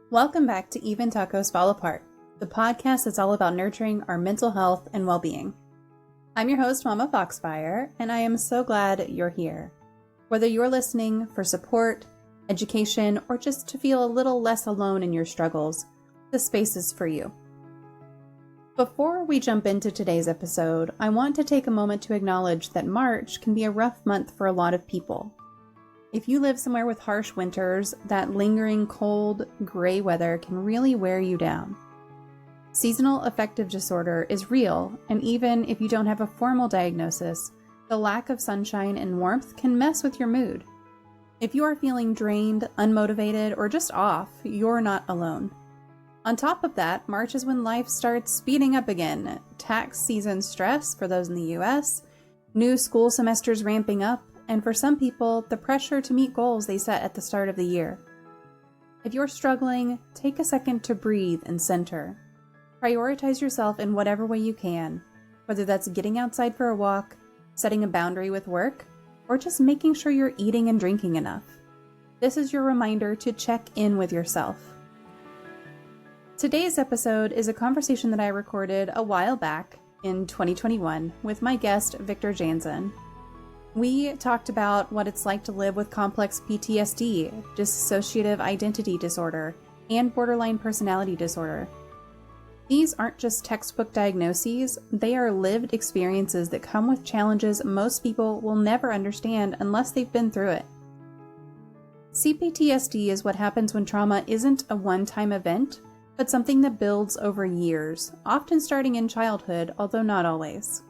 Welcome back to Even Tacos Fall Apart, the podcast that's all about nurturing our mental health and well-being. I'm your host, MommaFoxFire, and I am so glad you're here. Whether you're listening for support, education, or just to feel a little less alone in your struggles, this space is for you. Before we jump into today's episode, I want to take a moment to acknowledge that March can be a rough month for a lot of people. If you live somewhere with harsh winters, that lingering cold, gray weather can really wear you down. Seasonal affective disorder is real, and even if you don't have a formal diagnosis, the lack of sunshine and warmth can mess with your mood. If you are feeling drained, unmotivated, or just off, you're not alone. On top of that, March is when life starts speeding up again. Tax season stress for those in the US, new school semesters ramping up, and for some people, the pressure to meet goals they set at the start of the year. If you're struggling, take a second to breathe and center. Prioritize yourself in whatever way you can, whether that's getting outside for a walk, setting a boundary with work, or just making sure you're eating and drinking enough. This is your reminder to check in with yourself. Today's episode is a conversation that I recorded a while back in 2021 with my guest, Victor Janzen. We talked about what it's like to live with complex PTSD, dissociative identity disorder, and borderline personality disorder. These aren't just textbook diagnoses, they are lived experiences that come with challenges most people will never understand unless they've been through it. CPTSD is what happens when trauma isn't a one-time event, but something that builds over years, often starting in childhood, although not always.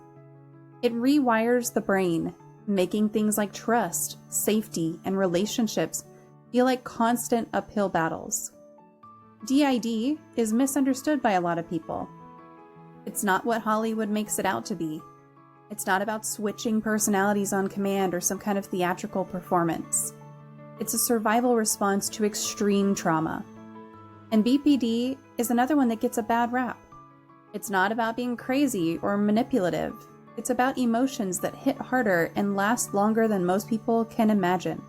It rewires the brain, making things like trust, safety, and relationships feel like constant uphill battles. DID is misunderstood by a lot of people. It's not what Hollywood makes it out to be. It's not about switching personalities on command or some kind of theatrical performance. It's a survival response to extreme trauma. And BPD is another one that gets a bad rap. It's not about being crazy or manipulative. It's about emotions that hit harder and last longer than most people can imagine.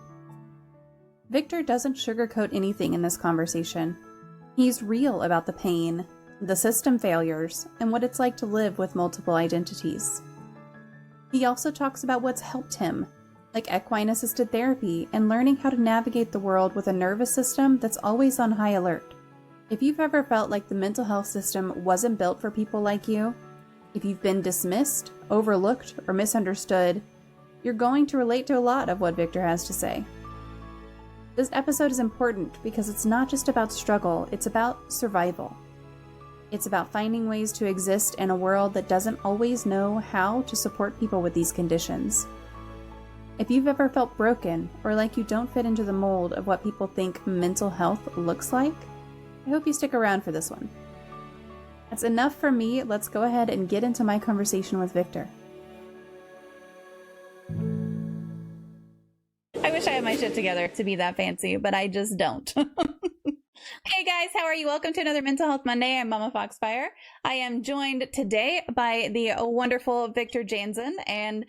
Victor doesn't sugarcoat anything in this conversation. He's real about the pain, the system failures, and what it's like to live with multiple identities. He also talks about what's helped him, like equine-assisted therapy and learning how to navigate the world with a nervous system that's always on high alert. If you've ever felt like the mental health system wasn't built for people like you, if you've been dismissed, overlooked, or misunderstood, you're going to relate to a lot of what Victor has to say. This episode is important because it's not just about struggle, it's about survival. It's about finding ways to exist in a world that doesn't always know how to support people with these conditions. If you've ever felt broken or like you don't fit into the mold of what people think mental health looks like, I hope you stick around for this one. That's enough for me. Let's go ahead and get into my conversation with Victor. I wish I had my shit together to be that fancy, but I just don't. Hey guys, how are you? Welcome to another Mental Health Monday. I'm MommaFoxFire. I am joined today by the wonderful Victor Janzen, and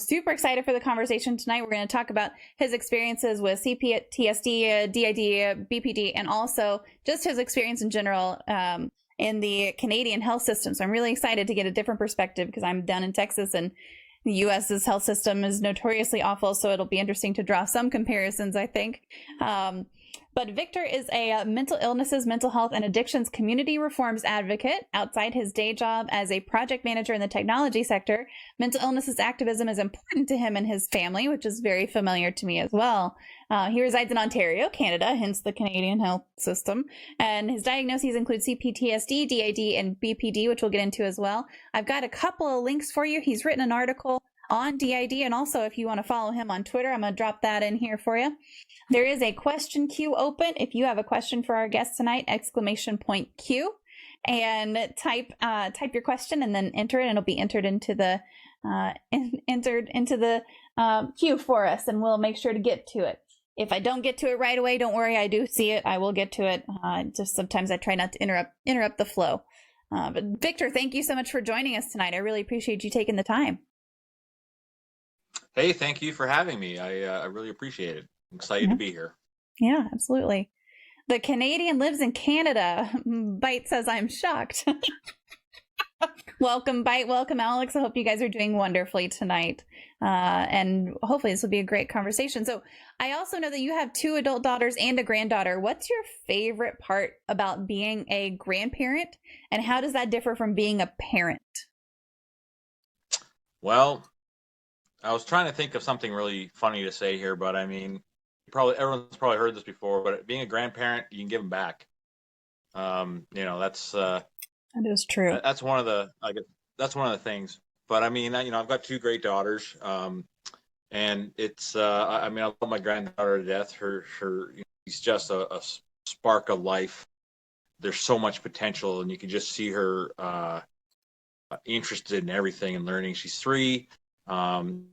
super excited for the conversation tonight. We're going to talk about his experiences with CPTSD, DID, BPD, and also just his experience in general in the Canadian health system. So I'm really excited to get a different perspective because I'm down in Texas and the US's health system is notoriously awful. So it'll be interesting to draw some comparisons, I think. But Victor is a mental illnesses, mental health, and addictions community reforms advocate. Outside his day job as a project manager in the technology sector, mental illnesses activism is important to him and his family, which is very familiar to me as well. He resides in Ontario, Canada, hence the Canadian health system. And his diagnoses include CPTSD, DID, and BPD, which we'll get into as well. I've got a couple of links for you. He's written an article on DID, and also if you want to follow him on Twitter, I'm going to drop that in here for you. There is a question queue open. If you have a question for our guest tonight, !Q, and type your question and then enter it, and it'll be entered into the queue for us, and we'll make sure to get to it. If I don't get to it right away, don't worry, I do see it. I will get to it. Just sometimes I try not to interrupt the flow. But Victor, thank you so much for joining us tonight. I really appreciate you taking the time. Hey, thank you for having me. I really appreciate it. I'm excited to be here. Yeah, absolutely. The Canadian lives in Canada. Bite says, I'm shocked. Welcome, Bite. Welcome, Alex. I hope you guys are doing wonderfully tonight. And hopefully this will be a great conversation. So I also know that you have 2 adult daughters and a granddaughter. What's your favorite part about being a grandparent? And how does that differ from being a parent? Well, I was trying to think of something really funny to say here, but I mean, everyone's probably heard this before, but being a grandparent, you can give them back. That is true. That's one of the, I guess, that's one of the things. But I mean, I've got 2 great daughters, and it's, I mean, I love my granddaughter to death. She's just a spark of life. There's so much potential, and you can just see her interested in everything and learning. She's 3, and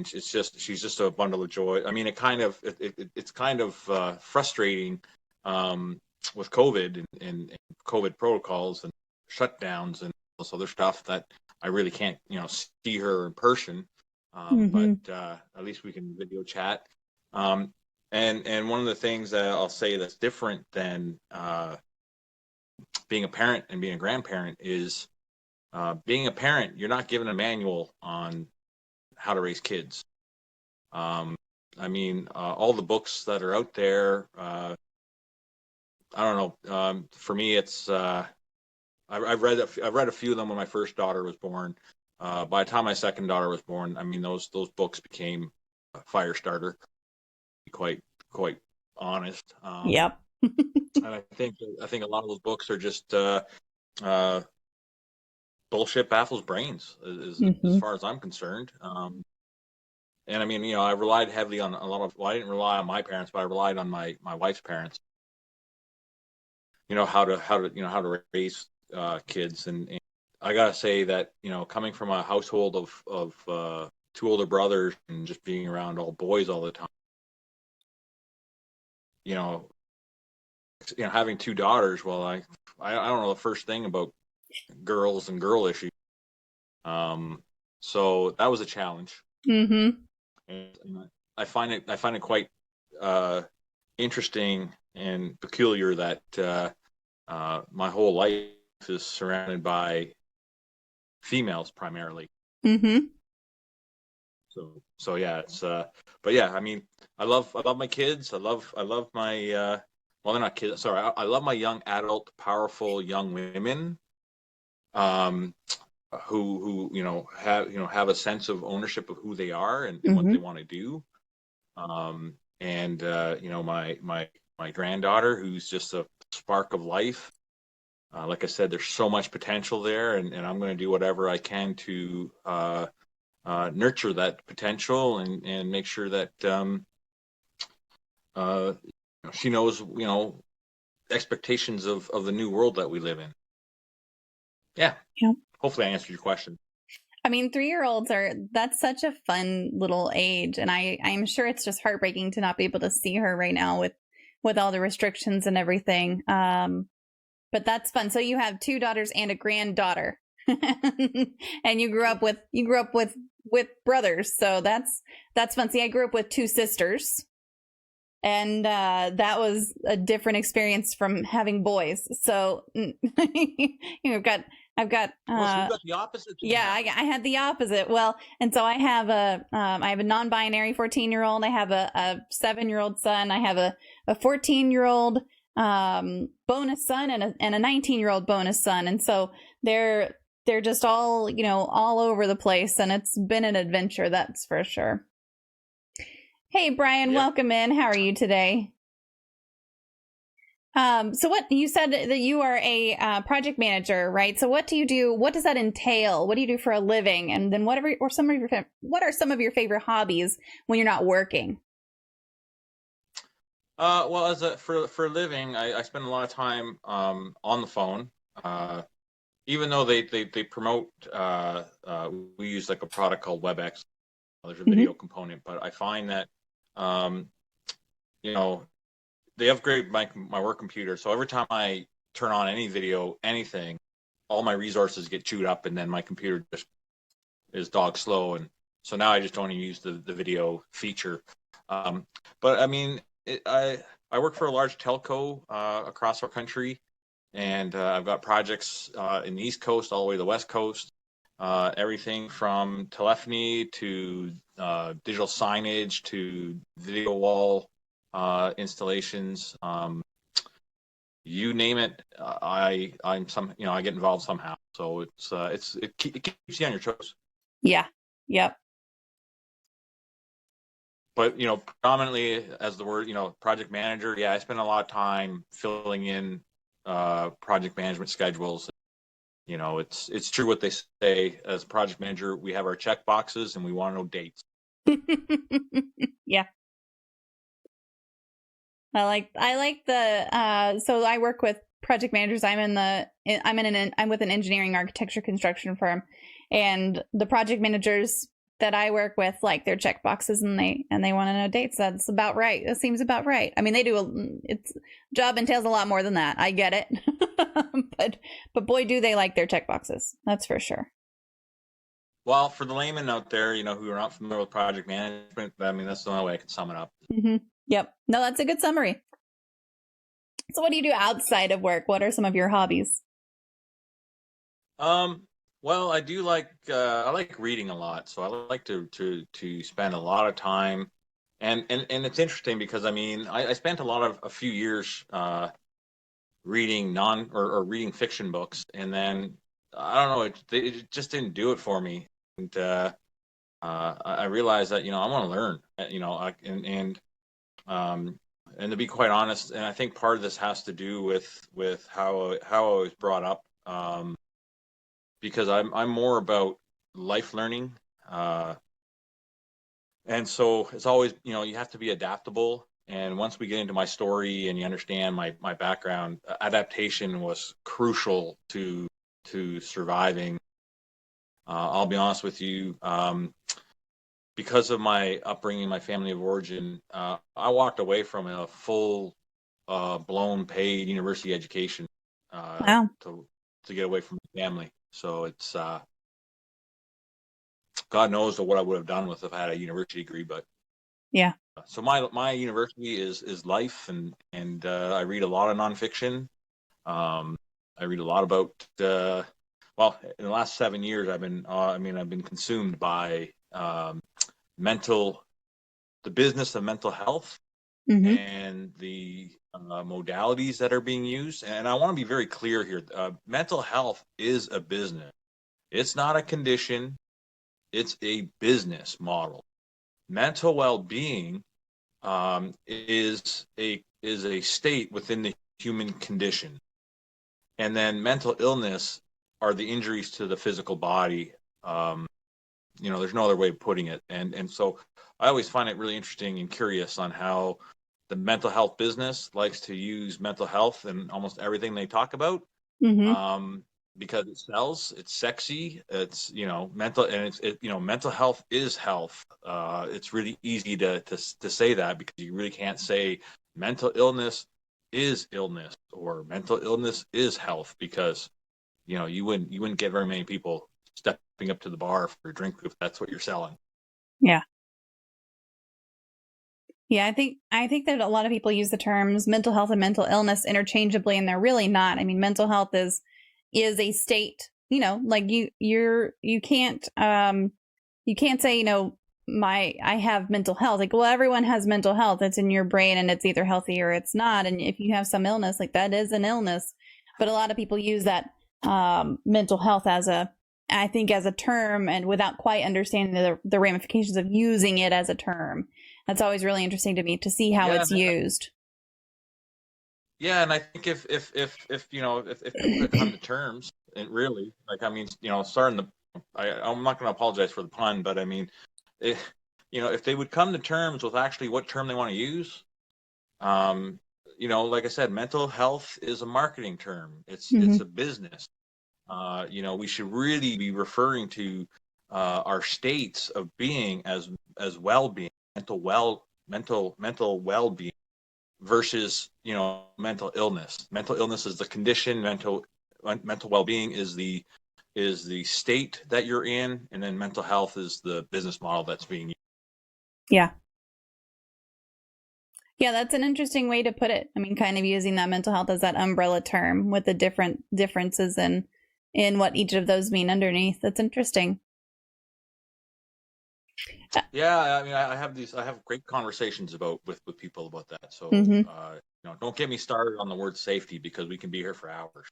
she's just a bundle of joy. I mean, it's kind of frustrating with COVID and COVID protocols and shutdowns and all this other stuff that I really can't, see her in person. But at least we can video chat. And one of the things that I'll say that's different than being a parent and being a grandparent is being a parent, you're not given a manual on how to raise kids. I mean, all the books that are out there, I don't know. For me, it's I've read a few of them when my first daughter was born. By the time my second daughter was born, I mean those books became a fire starter. Quite honest. Yep. And I think a lot of those books are just bullshit baffles brains, as far as I'm concerned. And I mean, I relied heavily on a lot of. Well, I didn't rely on my parents, but I relied on my wife's parents. How to raise kids, and I gotta say that coming from a household of 2 older brothers and just being around all boys all the time, having 2 daughters. Well, I don't know the first thing about girls and girl issues, so that was a challenge. And I find it quite interesting and peculiar that my whole life is surrounded by females primarily. So yeah, it's but yeah, I mean, I love my kids. I love my well, they're not kids. Sorry, I love my young adult, powerful young women, who have a sense of ownership of who they are and what they want to do. My granddaughter, who's just a spark of life. Like I said, there's so much potential there, and I'm going to do whatever I can to nurture that potential and make sure that she knows expectations of the new world that we live in. Yeah. Hopefully I answered your question. I mean, 3-year-olds that's such a fun little age. And I'm sure it's just heartbreaking to not be able to see her right now with all the restrictions and everything. But that's fun. So you have 2 daughters and a granddaughter and you grew up with brothers. So that's fun. See, I grew up with 2 sisters. And that was a different experience from having boys. So I've got so you got the opposite. Yeah, I had the opposite. Well, and so I have a non-binary 14-year-old. I have a 7-year-old son. I have a 14-year-old bonus son and a 19-year-old bonus son. And so they're just all all over the place, and it's been an adventure, that's for sure. Hey, Brian, welcome in. How are you today? So what you said that you are a project manager, right? So what do you do? What does that entail? What do you do for a living? And then what are some of your favorite hobbies when you're not working? Well, for a living, I spend a lot of time on the phone. Even though they promote, we use like a product called WebEx. There's a video component, but I find that they upgrade my work computer. So every time I turn on any video, anything, all my resources get chewed up, and then my computer just is dog slow. And so now I just don't even use the video feature. But I mean, I work for a large telco across our country, and I've got projects in the East Coast all the way to the West Coast. Everything from telephony to digital signage to video wall installations. You name it, I get involved somehow. So it keeps you on your toes. Yeah. Yep. But predominantly as the word, project manager. Yeah, I spend a lot of time filling in project management schedules. It's true what they say. As project manager, we have our check boxes and we want to know dates. Yeah. I like the so I work with project managers. I'm with an engineering architecture construction firm, and the project managers that I work with like their check boxes and they want to know dates. That's about right. That seems about right. I mean, it's job entails a lot more than that. I get it. but boy, do they like their check boxes. That's for sure. Well, for the layman out there, who are not familiar with project management, I mean, that's the only way I can sum it up. Mm-hmm. Yep. No, that's a good summary. So what do you do outside of work? What are some of your hobbies? Well, I do I like reading a lot. So I like to spend a lot of time. And it's interesting because I spent a few years reading reading fiction books, and then I don't know, it just didn't do it for me. And I realized that I want to learn, and to be quite honest, and I think part of this has to do with how I was brought up, because I'm more about life learning, and so it's always you have to be adaptable. And once we get into my story and you understand my background, adaptation was crucial to surviving. I'll be honest with you. Because of my upbringing, my family of origin, I walked away from a full blown paid university education Wow. to get away from the family. So it's God knows what I would have done with if I had a university degree. But yeah. So my university is life, and I read a lot of nonfiction. I read a lot about well, in the last 7 years, I've been consumed by the business of mental health, Mm-hmm. and the modalities that are being used. And I want to be very clear here. Mental health is a business. It's not a condition. It's a business model. Mental well-being is a state within the human condition. And then mental illness are the injuries to the physical body. There's no other way of putting it. And so I always find it really interesting and curious on how the mental health business likes to use mental health in almost everything they talk about. Mm-hmm. Because it sells, it's sexy, it's mental, and mental health is health. It's really easy to say that, because you really can't say mental illness is illness or mental illness is health, because you wouldn't get very many people stepping up to the bar for a drink if that's what you're selling. Yeah. Yeah, I think that a lot of people use the terms mental health and mental illness interchangeably, and they're really not. I mean, mental health is a state, like you can't say, I have mental health. Like, well, everyone has mental health. It's in your brain and it's either healthy or it's not. And if you have some illness, like, that is an illness. But a lot of people use that mental health as a term, and without quite understanding the ramifications of using it as a term. That's always really interesting to me to see how it's used. Yeah, and I think if people could come to terms, and really, I'm not going to apologize for the pun, but if they would come to terms with actually what term they want to use, like I said, mental health is a marketing term. It's a business. We should really be referring to our states of being as well-being, mental well-being, versus mental illness. Mental illness is the condition. Mental well-being is the state that you're in, and then mental health is the business model that's being used. Yeah. Yeah, that's an interesting way to put it. I mean, kind of using that mental health as that umbrella term with the different differences in what each of those mean underneath. That's interesting. Yeah, I mean, I have great conversations with people about that. So, don't get me started on the word safety, because we can be here for hours.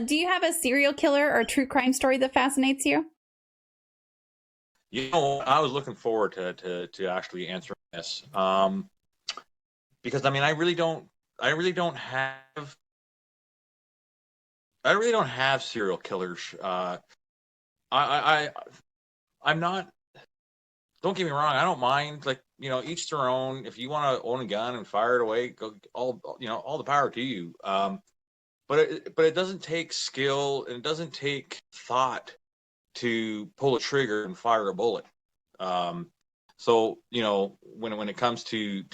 Do you have a serial killer or true crime story that fascinates you? I was looking forward to actually answering this, because I mean, I really don't have serial killers. I'm not. Don't get me wrong. I don't mind. Like, each their own. If you want to own a gun and fire it away, go all the power to you. But it doesn't take skill, and it doesn't take thought to pull a trigger and fire a bullet. So when it comes to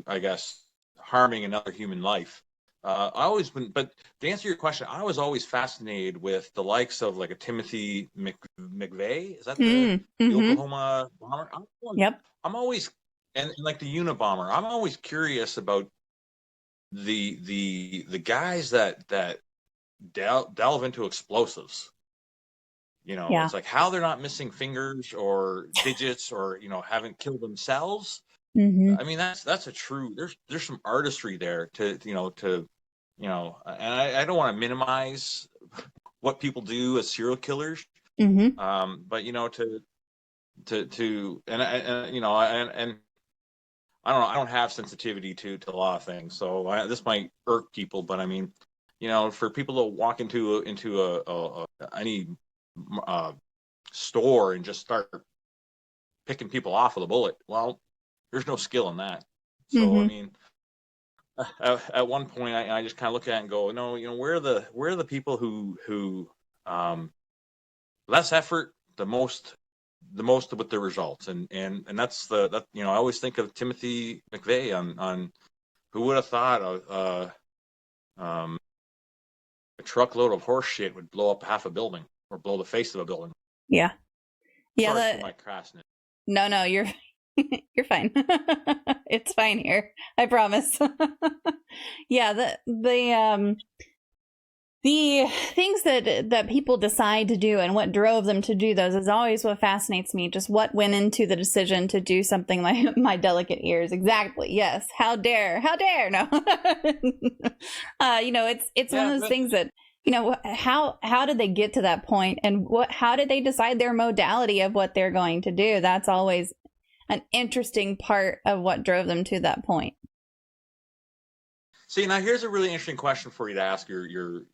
I guess harming another human life, but to answer your question, I was always fascinated with the likes of like a Timothy McVeigh. Is that the Oklahoma bomber? Yep. I'm always, and like the Unabomber, I'm always curious about the guys that delve into explosives. It's like how they're not missing fingers or digits, or haven't killed themselves. I mean, that's a true. There's some artistry there to and I don't want to minimize what people do as serial killers. But I don't have sensitivity to a lot of things, so this might irk people. But I mean, for people to walk into any store and just start picking people off with a bullet, well, there's no skill in that. So I mean, at one point I just kind of look at it and go, no, where are the people who less effort, the most with the results, and that's that I always think of Timothy McVeigh on who would have thought a truckload of horse shit would blow up half a building or blow the face of a building. Yeah. Sorry for my crassness. No, you're you're fine. It's fine here. I promise. Yeah, the things that people decide to do and what drove them to do those is always what fascinates me. Just what went into the decision to do something like my delicate ears. Exactly. Yes. How dare? No. It's one of those things that, how did they get to that point, and how did they decide their modality of what they're going to do? That's always an interesting part of what drove them to that point. See, now here's a really interesting question for you to ask your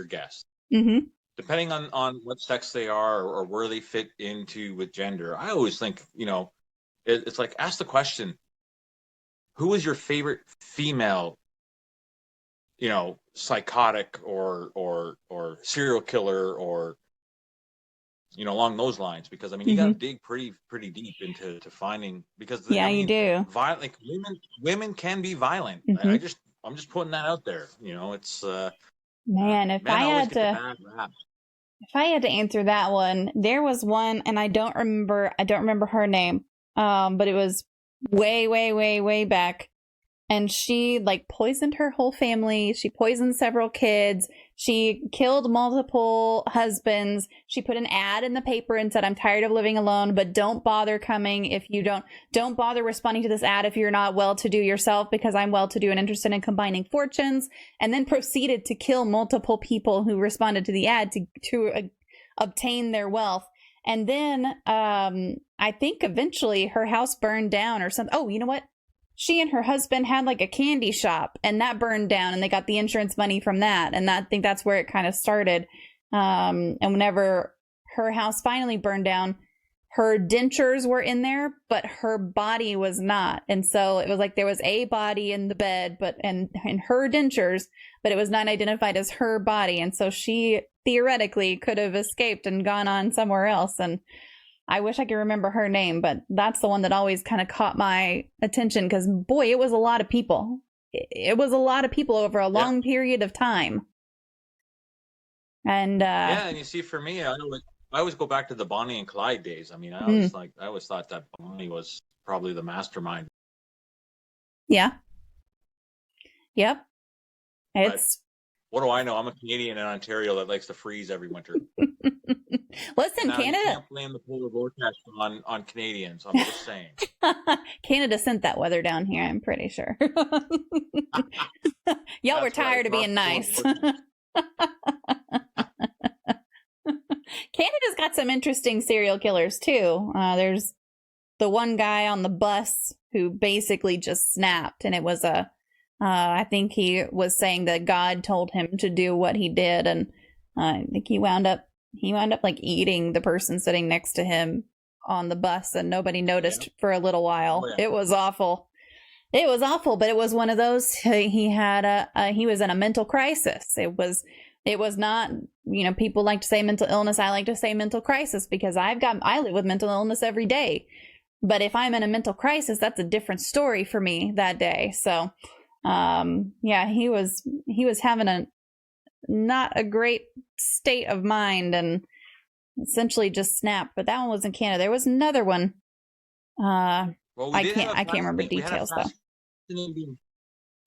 guest. Depending on what sex they are or where they fit into with gender, I always think, it's like, ask the question, who is your favorite female, psychotic or serial killer, or along those lines? Because I mean, you got to dig pretty deep into finding, because you do. Violent, like women can be violent. I'm just putting that out there. It's man. If I had to answer that one, there was one, and I don't remember her name. But it was way back. And she poisoned her whole family. She poisoned several kids. She killed multiple husbands. She put an ad in the paper and said, "I'm tired of living alone, but don't bother coming if you don't bother responding to this ad if you're not well-to-do yourself, because I'm well-to-do and interested in combining fortunes." And then proceeded to kill multiple people who responded to the ad to obtain their wealth. And then I think eventually her house burned down or something. Oh, you know what? She and her husband had a candy shop, and that burned down, and they got the insurance money from that. And I think that's where it kind of started. And whenever her house finally burned down, her dentures were in there, but her body was not. And so it was like there was a body in the bed, and her dentures, but it was not identified as her body. And so she theoretically could have escaped and gone on somewhere else. And I wish I could remember her name, but that's the one that always kind of caught my attention, because boy, it was a lot of people. It was a lot of people over a long period of time. And and you see, for me, I know always go back to the Bonnie and Clyde days. I mean, I always thought that Bonnie was probably the mastermind. Yeah. Yep. But what do I know? I'm a Canadian in Ontario that likes to freeze every winter. Listen, now, Canada. You can't blame the polar vortex on Canadians. I'm just saying. Canada sent that weather down here, I'm pretty sure. Y'all were tired of being nice. Canada's got some interesting serial killers too. There's the one guy on the bus who basically just snapped, and it was I think he was saying that God told him to do what he did, and I think he wound up like eating the person sitting next to him on the bus, and nobody noticed for a little while. Oh, yeah. It was awful. It was awful, but it was one of those, he had he was in a mental crisis. It was not, people like to say mental illness. I like to say mental crisis because I live with mental illness every day. But if I'm in a mental crisis, that's a different story for me that day. So, yeah, he was having not a great state of mind and essentially just snapped. But that one was in Canada. There was another one. I can't remember details though.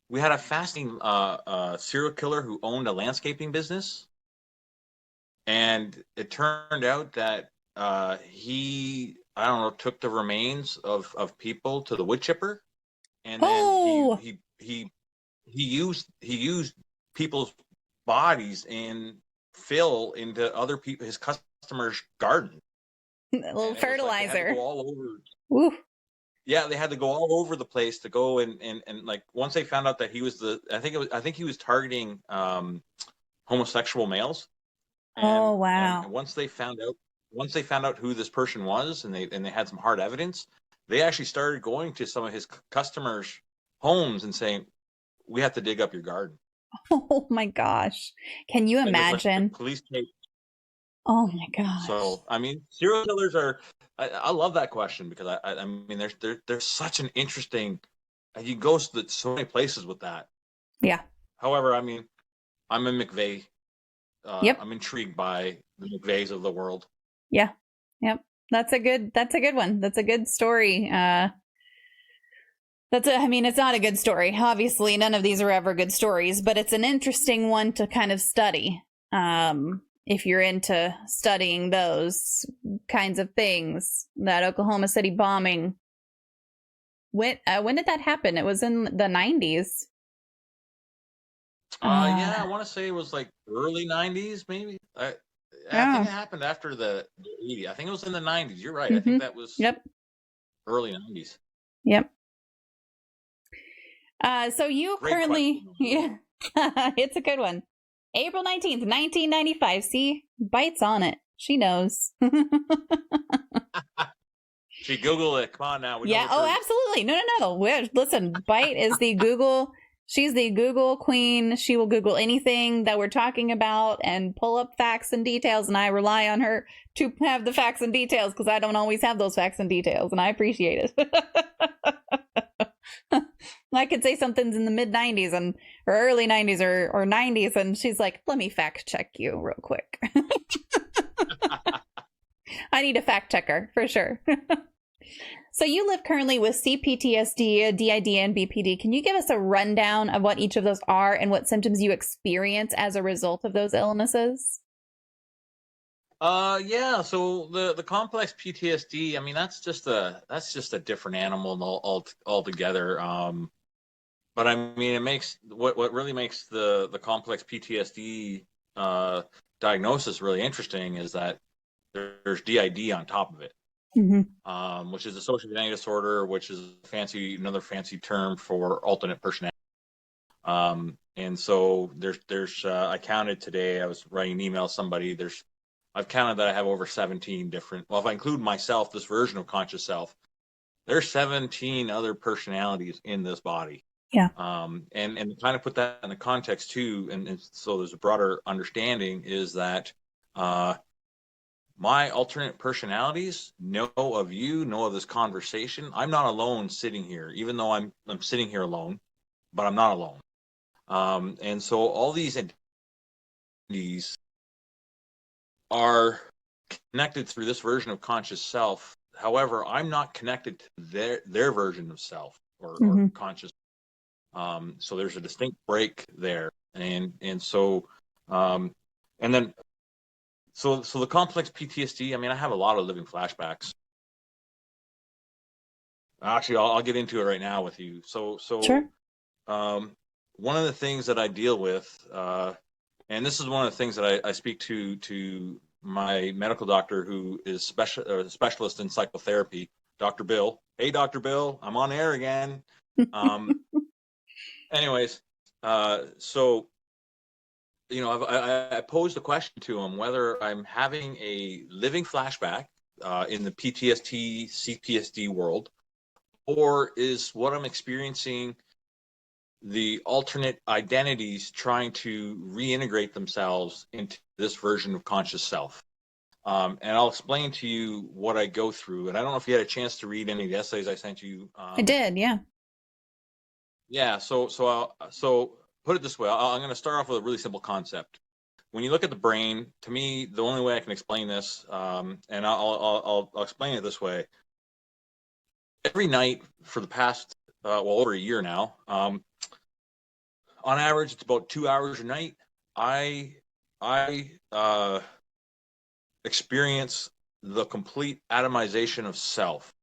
We had a fascinating serial killer who owned a landscaping business, and it turned out that he, I don't know, took the remains of people to the wood chipper, and then he used people's bodies and fill into other people, his customers' garden. A little fertilizer. Like all over. Ooh. Yeah, they had to go all over the place to go and like once they found out that he was I think he was targeting homosexual males. Oh wow! And once they found out who this person was, and they had some hard evidence, they actually started going to some of his customers' homes and saying, "We have to dig up your garden." Oh my gosh! Can you imagine? Like police tape. Oh my gosh! So I mean, serial killers are. I love that question because I mean there's such an interesting. You go to so many places with that. Yeah. However, I mean, I'm a McVeigh. Yep. I'm intrigued by the McVeighs of the world. Yeah. Yep. That's a good one. That's a good story. I mean, it's not a good story. Obviously, none of these are ever good stories, but it's an interesting one to kind of study. If you're into studying those kinds of things, that Oklahoma City bombing. When did that happen? It was in the 90s. Yeah, I want to say it was like early 90s, maybe. I think it happened after the 80s. I think it was in the 90s. You're right. Mm-hmm. I think that was early 90s. Yep. So you Great currently, question. Yeah, it's a good one. April 19th, 1995. See, Bite's on it. She knows. She Google it. Come on now. Yeah. Oh, absolutely. No. Listen, Bite is the Google. She's the Google queen. She will Google anything that we're talking about and pull up facts and details. And I rely on her to have the facts and details because I don't always have those facts and details. And I appreciate it. I could say something's in the mid 90s or early 90s or 90s. And she's like, let me fact check you real quick. I need a fact checker for sure. So you live currently with CPTSD, DID, and BPD. Can you give us a rundown of what each of those are and what symptoms you experience as a result of those illnesses? Yeah. So the complex PTSD, I mean, that's just a different animal altogether. But I mean, it makes what really makes the complex PTSD diagnosis really interesting is that there's DID on top of it. Mm-hmm. Which is dissociative identity disorder, which is another fancy term for alternate personality. And so there's I counted today. I was writing an email to somebody. I've counted that I have over 17 different. Well, if I include myself, this version of conscious self, there's 17 other personalities in this body. Yeah. And to kind of put that in the context too, and so there's a broader understanding is that my alternate personalities know of you, know of this conversation. I'm not alone sitting here, even though I'm sitting here alone, but I'm not alone. And so all these entities are connected through this version of conscious self. However, I'm not connected to their version of self or conscious. So there's a distinct break there, and so and then so the complex PTSD. I mean, I have a lot of living flashbacks. Actually, I'll get into it right now with you. So Sure. One of the things that I deal with, and this is one of the things that I speak to my medical doctor, who is a specialist in psychotherapy, Dr. Bill. Hey, Dr. Bill, I'm on air again. Anyways, so I posed a question to him whether I'm having a living flashback in the PTSD, CPTSD world, or is what I'm experiencing the alternate identities trying to reintegrate themselves into this version of conscious self. And I'll explain to you what I go through. And I don't know if you had a chance to read any of the essays I sent you. I did, yeah. Yeah. So put it this way. I'm going to start off with a really simple concept. When you look at the brain, to me, the only way I can explain this, and I'll explain it this way. Every night for the past, over a year now, on average, it's about 2 hours a night. I experience the complete atomization of self.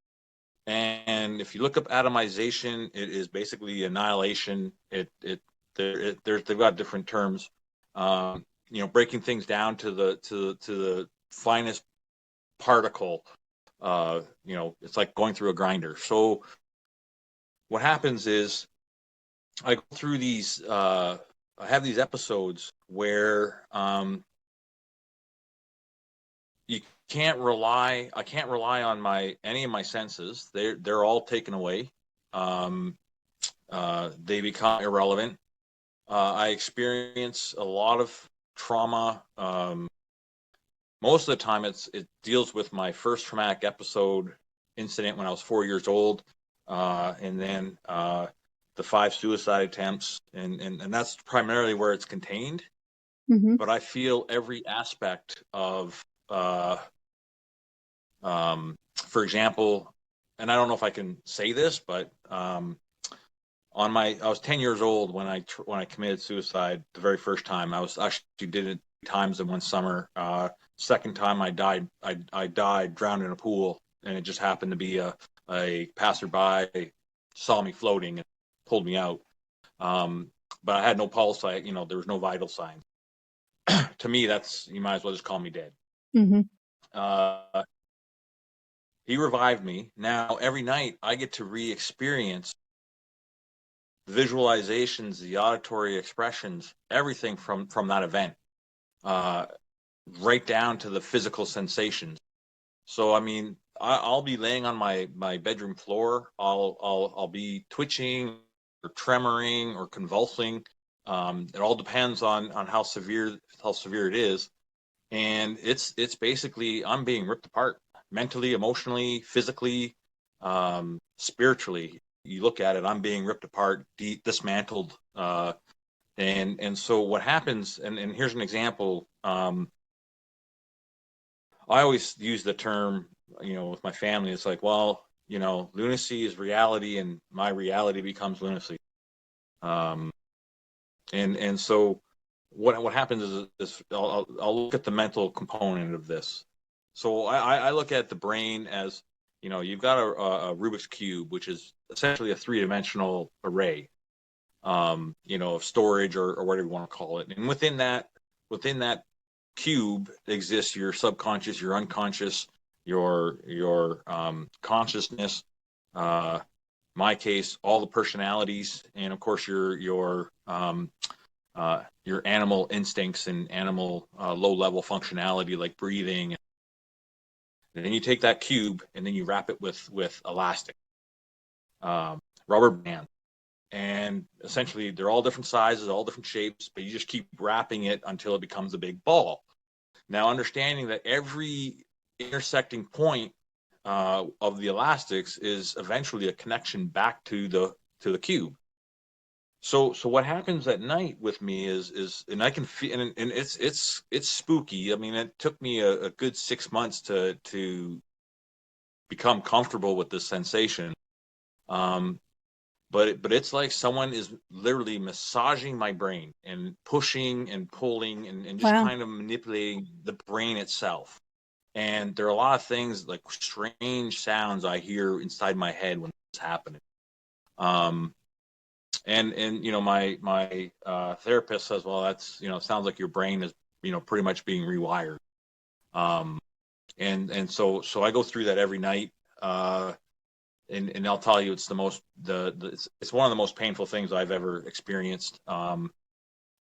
And if you look up atomization, it is basically annihilation. They've got different terms. Breaking things down to the finest particle. It's like going through a grinder. So what happens is I go through these. I have these episodes where I can't rely on any of my senses. They're all taken away. They become irrelevant. I experience a lot of trauma. Most of the time it deals with my first traumatic incident when I was 4 years old, and then the 5 suicide attempts, and that's primarily where it's contained. Mm-hmm. But I feel every aspect of for example, and I don't know if I can say this, but I was 10 years old when I committed suicide the very first time. I did it 3 times in one summer. Second time I died drowned in a pool, and it just happened to be a passerby saw me floating and pulled me out. But I had no pulse. There was no vital signs. To me, you might as well just call me dead. Mm-hmm. He revived me. Now every night I get to re-experience visualizations, the auditory expressions, everything from that event, right down to the physical sensations. So I mean, I'll be laying on my bedroom floor. I'll be twitching or tremoring or convulsing. It all depends on how severe it is, and it's basically I'm being ripped apart mentally, emotionally, physically, spiritually. You look at it, I'm being ripped apart, dismantled, and so what happens? And here's an example. I always use the term, with my family. It's like, well, lunacy is reality, and my reality becomes lunacy. And so what happens is I'll look at the mental component of this. So I look at the brain as, you've got a Rubik's Cube, which is essentially a 3-dimensional array, of storage or whatever you want to call it. And within that cube exists your subconscious, your unconscious, your consciousness, my case, all the personalities, and of course your animal instincts and animal low-level functionality like breathing. And then you take that cube and then you wrap it with elastic, rubber band, and essentially they're all different sizes, all different shapes, but you just keep wrapping it until it becomes a big ball. Now, understanding that every intersecting point of the elastics is eventually a connection back to the cube. So what happens at night with me is, and I can feel, and it's spooky. I mean, it took me a good 6 months to become comfortable with this sensation. Um, but it's like someone is literally massaging my brain and pushing and pulling and just Wow. kind of manipulating the brain itself. And there are a lot of things like strange sounds I hear inside my head when it's happening. Um, and you know, my therapist says, well, that's, you know, it sounds like your brain is, you know, pretty much being rewired. Um, and so I go through that every night. And I'll tell you, it's it's one of the most painful things I've ever experienced.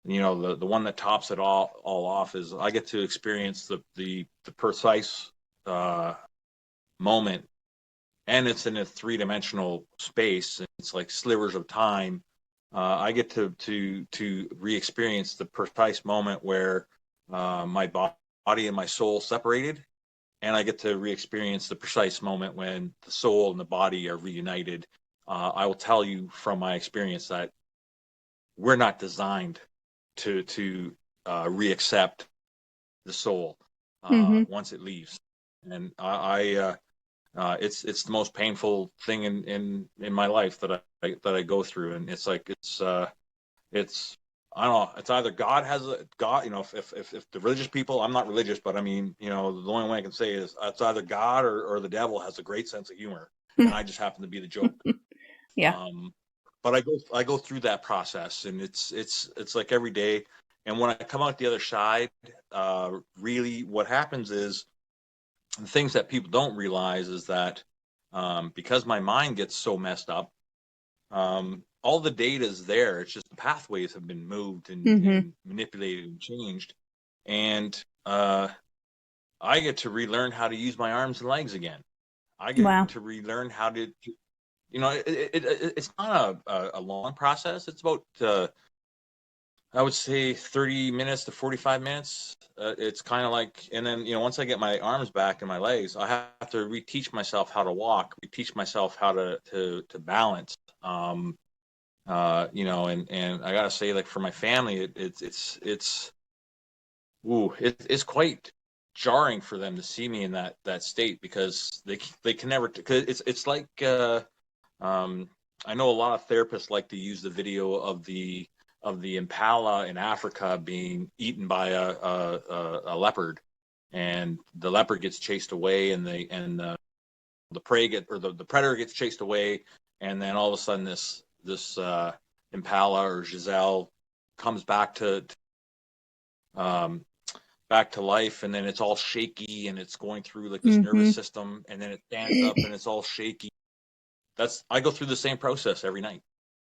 You know, the one that tops it all off is I get to experience the precise uh, moment, and it's in a 3-dimensional space. And it's like slivers of time. I get to re-experience the precise moment where my body and my soul separated, and I get to re-experience the precise moment when the soul and the body are reunited. I will tell you from my experience that we're not designed to re-accept the soul Mm-hmm. once it leaves, and it's the most painful thing in my life that I go through, and it's like it's I don't know. It's either God has a God, you know, if the religious people, I'm not religious, but I mean, you know, the only way I can say is it's either God or the devil has a great sense of humor, and I just happen to be the joke. Yeah. Um, but I go through that process, and it's like every day. And when I come out the other side, really, what happens is the things that people don't realize is that because my mind gets so messed up, all the data is there. It's just the pathways have been moved Mm-hmm. and manipulated and changed. And I get to relearn how to use my arms and legs again. I get Wow. to relearn how to you know, it's not a long process. It's about, I would say 30 minutes to 45 minutes. It's kind of like, and then, you know, once I get my arms back and my legs, I have to reteach myself how to walk, reteach myself how to balance. You know, and I gotta say, like for my family, it's quite jarring for them to see me in that state because they can never, because it's like um, I know a lot of therapists like to use the video of the impala in Africa being eaten by a leopard, and the leopard gets chased away, and the prey the predator gets chased away, and then all of a sudden this impala or gazelle comes um, back to life, and then it's all shaky and it's going through like this nervous Mm-hmm. system, and then it stands up and it's all shaky. I go through the same process every night.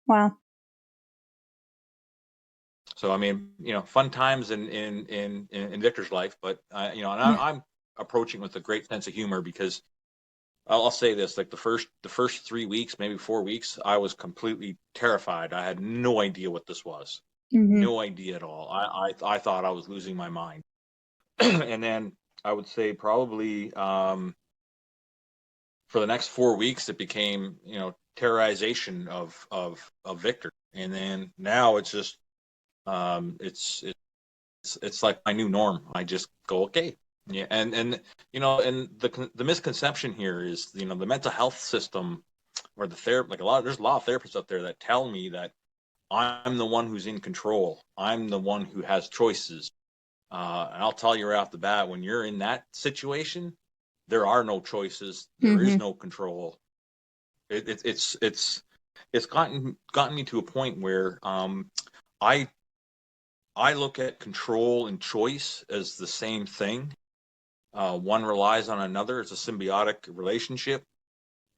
Wow. So I mean, you know, fun times in Victor's life, but you know, and I'm approaching with a great sense of humor because I'll say this: like the first 3 weeks, maybe 4 weeks, I was completely terrified. I had no idea what this was, Mm-hmm. no idea at all. I thought I was losing my mind, and then I would say probably for the next 4 weeks, it became, you know, terrorization of Victor, and then now it's just it's like my new norm. I just go, okay. Yeah, and you know, and the misconception here is, you know, the mental health system or the therapy, like there's a lot of therapists out there that tell me that I'm the one who's in control. I'm the one who has choices. And I'll tell you right off the bat, when you're in that situation, there are no choices. There is Mm-hmm. no control. It's gotten me to a point where I I look at control and choice as the same thing. One relies on another. It's a symbiotic relationship.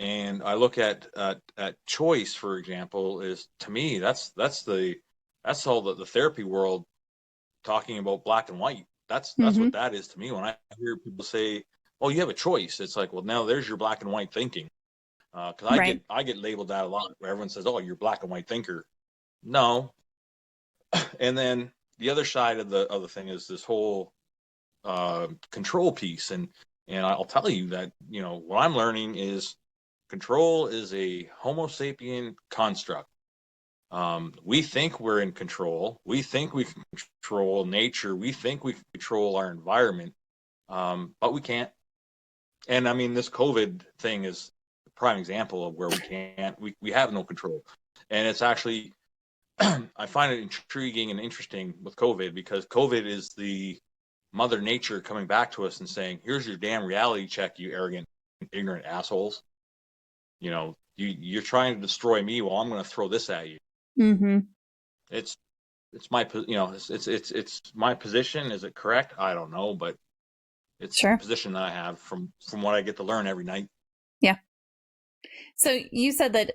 And I look at choice, for example, is to me that's all the therapy world talking about black and white. That's Mm-hmm. what that is to me. When I hear people say, "Oh, you have a choice," it's like, well, now there's your black and white thinking. Because Right. I get labeled that a lot, where everyone says, "Oh, you're a black and white thinker." No, and then the other side of the thing is this whole control piece, and I'll tell you that, you know, what I'm learning is control is a Homo sapien construct. We think we're in control. We think we can control nature. We think we can control our environment, but we can't. And I mean, this COVID thing is a prime example of where we can't. We have no control, and it's actually I find it intriguing and interesting with COVID, because COVID is the Mother Nature coming back to us and saying, "Here's your damn reality check, you arrogant, ignorant assholes. You know, you're trying to destroy me. Well, I'm going to throw this at you." Mm-hmm. It's my, you know, it's my position. Is it correct? I don't know, but it's Sure. the position that I have from what I get to learn every night. Yeah. So you said that,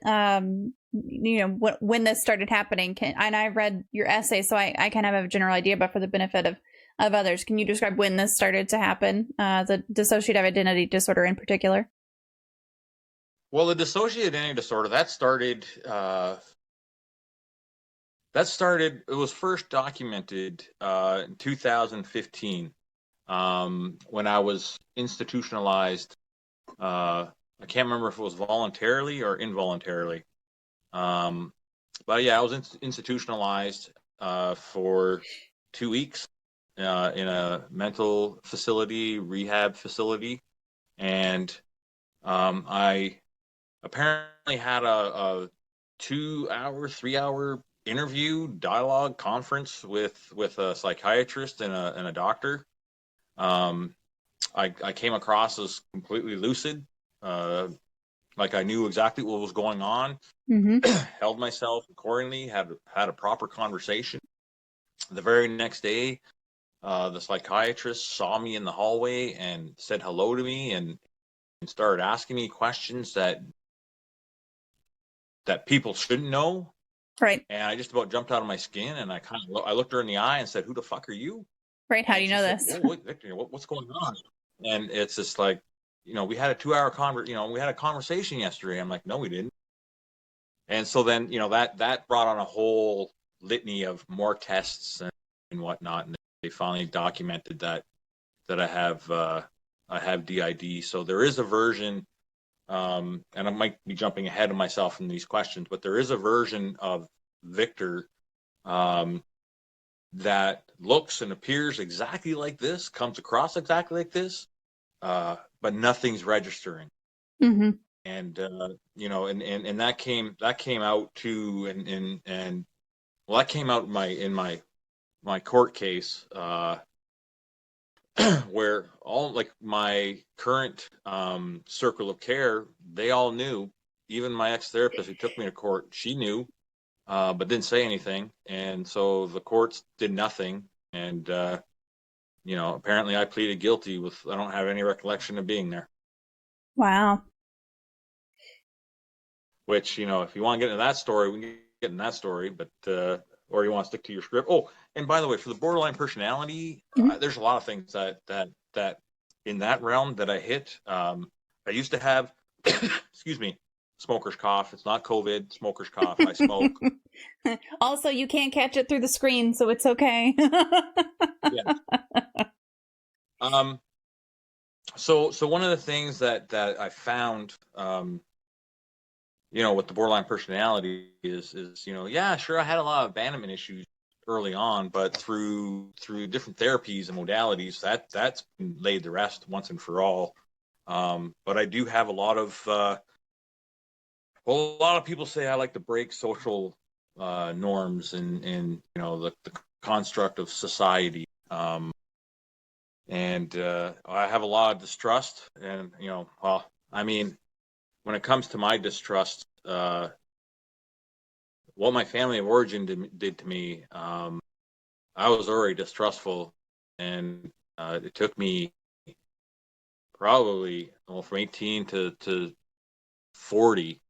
you know, when this started happening, and I read your essay, so I kind of have a general idea, but for the benefit of others, can you describe when this started to happen, the dissociative identity disorder in particular? Well, the dissociative identity disorder, that started, it was first documented in 2015, when I was institutionalized. I can't remember if it was voluntarily or involuntarily. But yeah, I was institutionalized for 2 weeks in a mental facility, rehab facility. And I apparently had a 2-hour, 3-hour interview, dialogue, conference with a psychiatrist and a doctor. I came across as completely lucid, like I knew exactly what was going on. Mm-hmm. Held myself accordingly, had a proper conversation. The very next day, the psychiatrist saw me in the hallway and said hello to me, and started asking me questions that people shouldn't know. Right. And I just about jumped out of my skin, and I looked her in the eye and said, "Who the fuck are you?" Right. How do you know this? Whoa, wait, Victor, what's going on? And it's just like, you know, we had a 2-hour we had a conversation yesterday. I'm like, no, we didn't. And so then, you know, that brought on a whole litany of more tests and whatnot. And they finally documented that I have DID. So there is a version, and I might be jumping ahead of myself in these questions, but there is a version of Victor that looks and appears exactly like this, comes across exactly like this, but nothing's registering. Mm-hmm. And you know, and that came out too, and well, that came out in my court case, where all, like, my current circle of care, they all knew. Even my ex-therapist who took me to court, she knew, but didn't say anything. And so the courts did nothing. And you know, apparently I pleaded guilty with, I don't have any recollection of being there. Wow. Which, you know, if you want to get into that story, we can get in that story, but or you want to stick to your script. Oh, and by the way, for the borderline personality, Mm-hmm. there's a lot of things that in that realm that I hit. I used to have, excuse me, smoker's cough. It's not COVID. Smoker's cough. I smoke. Also, you can't catch it through the screen, so it's okay. Yeah. So one of the things that I found, you know, with the borderline personality is, you know, yeah, sure, I had a lot of abandonment issues early on, but through different therapies and modalities, that's been laid to rest once and for all. But I do have a lot of, well, a lot of people say I like to break social norms and you know, the construct of society. And I have a lot of distrust, and, you know, well, I mean, when it comes to my distrust, what my family of origin did to me, I was already distrustful, and it took me probably, well, from 18 to 40.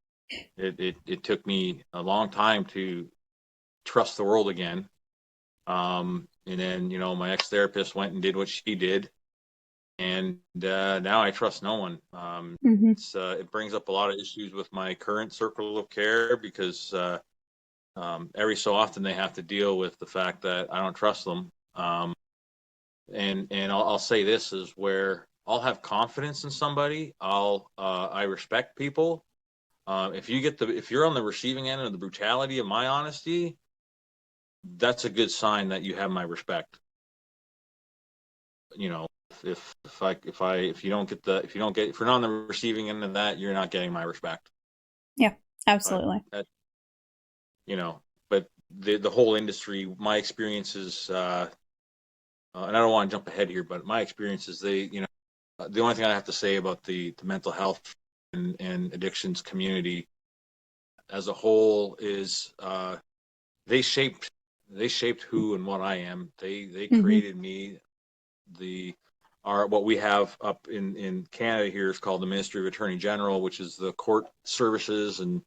It took me a long time to trust the world again. And then, you know, my ex-therapist went and did what she did, and now I trust no one. Mm-hmm. It brings up a lot of issues with my current circle of care, because every so often they have to deal with the fact that I don't trust them. And I'll say this is where I'll have confidence in somebody. I respect people, If you're on the receiving end of the brutality of my honesty, that's a good sign that you have my respect. You know, if you're not on the receiving end of that, you're not getting my respect. Yeah, absolutely. But the whole industry, my experiences, and I don't want to jump ahead here, but my experiences, the only thing I have to say about the mental health and addictions community as a whole is they shaped who and what I am. They created me. What we have up in Canada here is called the Ministry of Attorney General, which is the court services and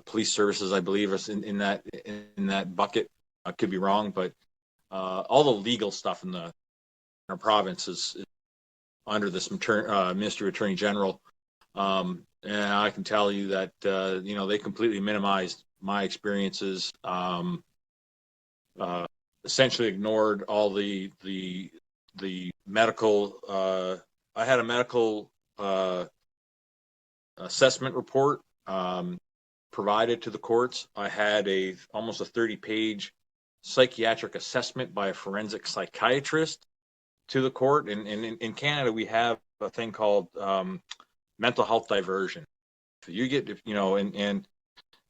police services, I believe, is in that bucket. I could be wrong, but all the legal stuff in our province is under this Ministry of Attorney General. And I can tell you that they completely minimized my experiences, essentially ignored all the medical. I had a medical assessment report provided to the courts. I had almost a 30-page psychiatric assessment by a forensic psychiatrist to the court. And in Canada, we have a thing called mental health diversion. You get, and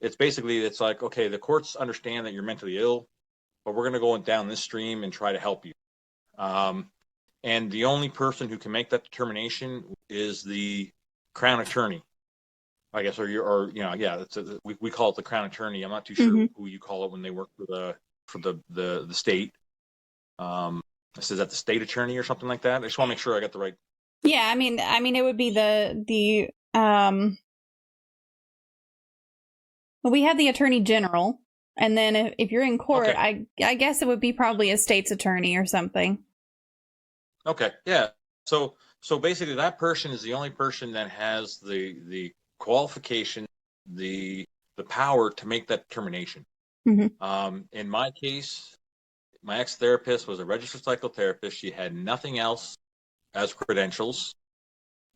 it's basically, it's like, okay, the courts understand that you're mentally ill, but we're going to go down this stream and try to help you. And the only person who can make that determination is the Crown Attorney, I guess, we call it the Crown Attorney. I'm not too sure who you call it when they work for the state. Is that the state attorney or something like that? I just want to make sure I got the right. Yeah, I mean, it would be we have the Attorney General, and then if you're in court, okay. I guess it would be probably a state's attorney or something. Okay, yeah. So basically, that person is the only person that has the qualification, the power to make that determination. In my case, my ex-therapist was a registered psychotherapist. She had nothing else as credentials,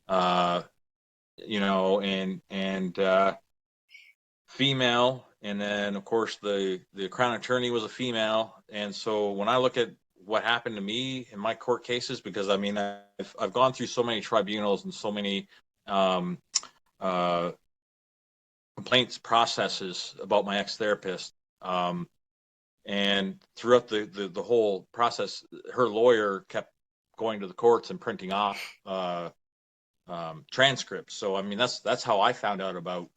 and female. And then, of course, the Crown Attorney was a female. And so when I look at what happened to me in my court cases, because I mean, I've gone through so many tribunals and so many complaints processes about my ex-therapist. And throughout the whole process, her lawyer kept going to the courts and printing off transcripts. So, I mean, that's how I found out about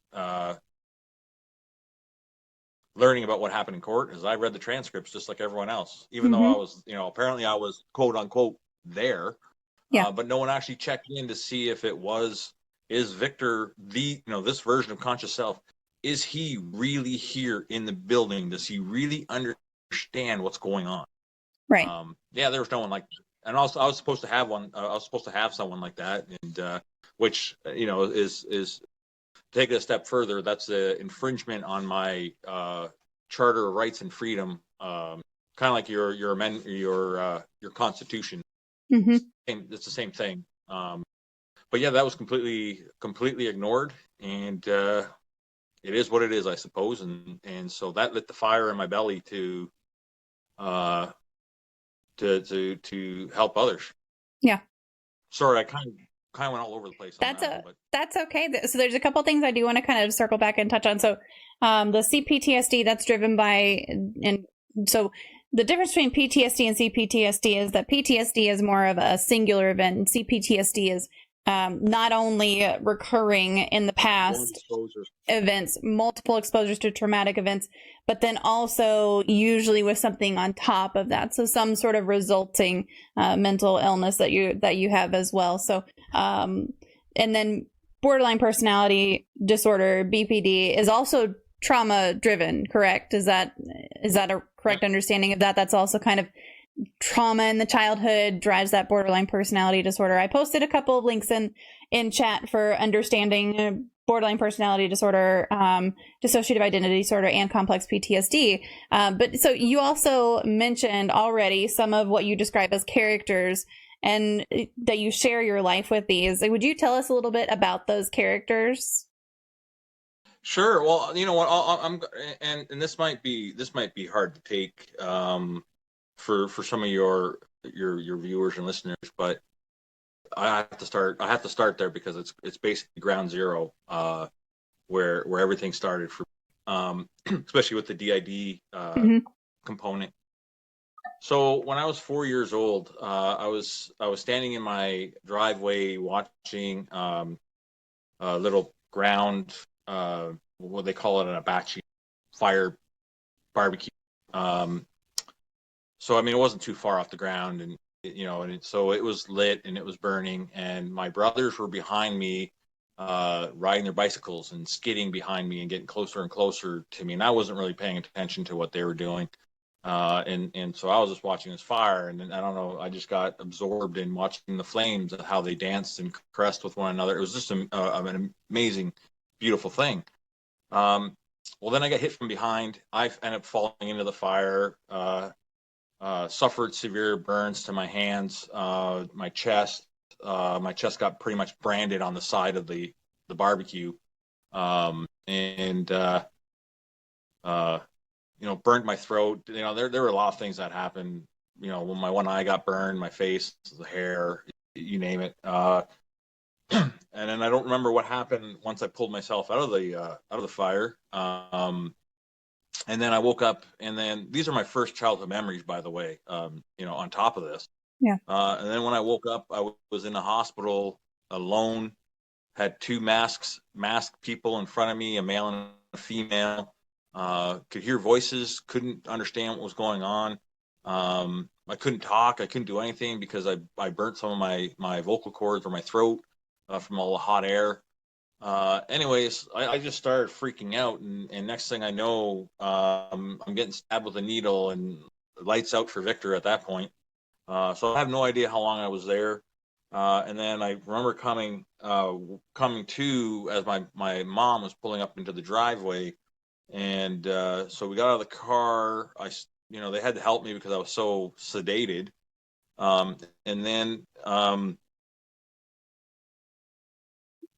learning about what happened in court, is I read the transcripts just like everyone else, even though I was, apparently I was quote unquote there. Yeah. But no one actually checked in to see if is Victor this version of conscious self, is he really here in the building? Does he really understand what's going on? Right. There was no one like that. And also I was supposed to have one. I was supposed to have someone like that, and which is take it a step further. That's an infringement on my Charter of Rights and Freedom, kind of like your Constitution. It's the same thing. But yeah, that was completely ignored, and it is what it is, I suppose. And so that lit the fire in my belly to help others. Yeah. Sorry, I kind of went all over the place. That's okay. So there's a couple things I do want to kind of circle back and touch on. So the CPTSD, that's driven by, and so the difference between PTSD and CPTSD is that PTSD is more of a singular event, and CPTSD is not only recurring in the past events, multiple exposures to traumatic events, but then also usually with something on top of that. So some sort of resulting mental illness that you have as well. So, and then borderline personality disorder, BPD, is also trauma driven, correct? Is that a correct understanding of that? That's also kind of trauma in the childhood drives that borderline personality disorder. I posted a couple of links in chat for understanding borderline personality disorder, dissociative identity disorder, and complex PTSD. But so you also mentioned already some of what you describe as characters, and that you share your life with these. Would you tell us a little bit about those characters? Sure. Well, you know what? And this might be hard to take for some of your viewers and listeners, but I have to start. I have to start there because it's basically ground zero, where everything started for, especially with the DID Hmm. component. So when I was 4 years old, I was standing in my driveway watching a little ground, what they call it, an abachi fire barbecue. Um, so I mean, it wasn't too far off the ground, and so it was lit and it was burning, and my brothers were behind me, riding their bicycles and skidding behind me and getting closer and closer to me, and I wasn't really paying attention to what they were doing. And so I was just watching this fire, and then I don't know, I just got absorbed in watching the flames and how they danced and caressed with one another. It was just an amazing, beautiful thing. Um, well, then I got hit from behind. I ended up falling into the fire. Suffered severe burns to my hands, my chest. My chest got pretty much branded on the side of the barbecue, and burnt my throat. There were a lot of things that happened. When my one eye got burned, my face, the hair, you name it. And then I don't remember what happened once I pulled myself out of the fire. And then I woke up, and then these are my first childhood memories, by the way. On top of this, Yeah. and then when I woke up, I was in the hospital alone. Had two masked people in front of me, a male and a female. Could hear voices, couldn't understand what was going on. I couldn't talk, I couldn't do anything because I burnt some of my vocal cords or my throat from all the hot air. Anyways, I just started freaking out, and next thing I know, I'm getting stabbed with a needle, and lights out for Victor at that point. So I have no idea how long I was there. And then I remember coming to as my mom was pulling up into the driveway, and so we got out of the car. They had to help me because I was so sedated. And then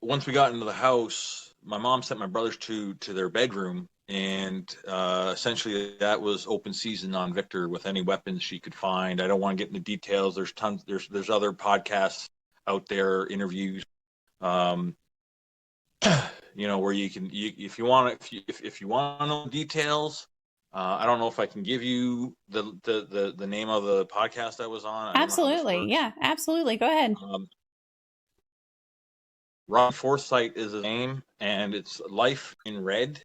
once we got into the house, my mom sent my brothers to their bedroom, and essentially that was open season on Victor with any weapons she could find. I don't want to get into details. There's tons. There's other podcasts out there, interviews, um, where you can, if you want if you want to know details. I don't know if I can give you the name of the podcast I was on. I don't know how this Absolutely. works. Yeah, absolutely. Go ahead. Ron Forsythe is his name, and it's Life in Red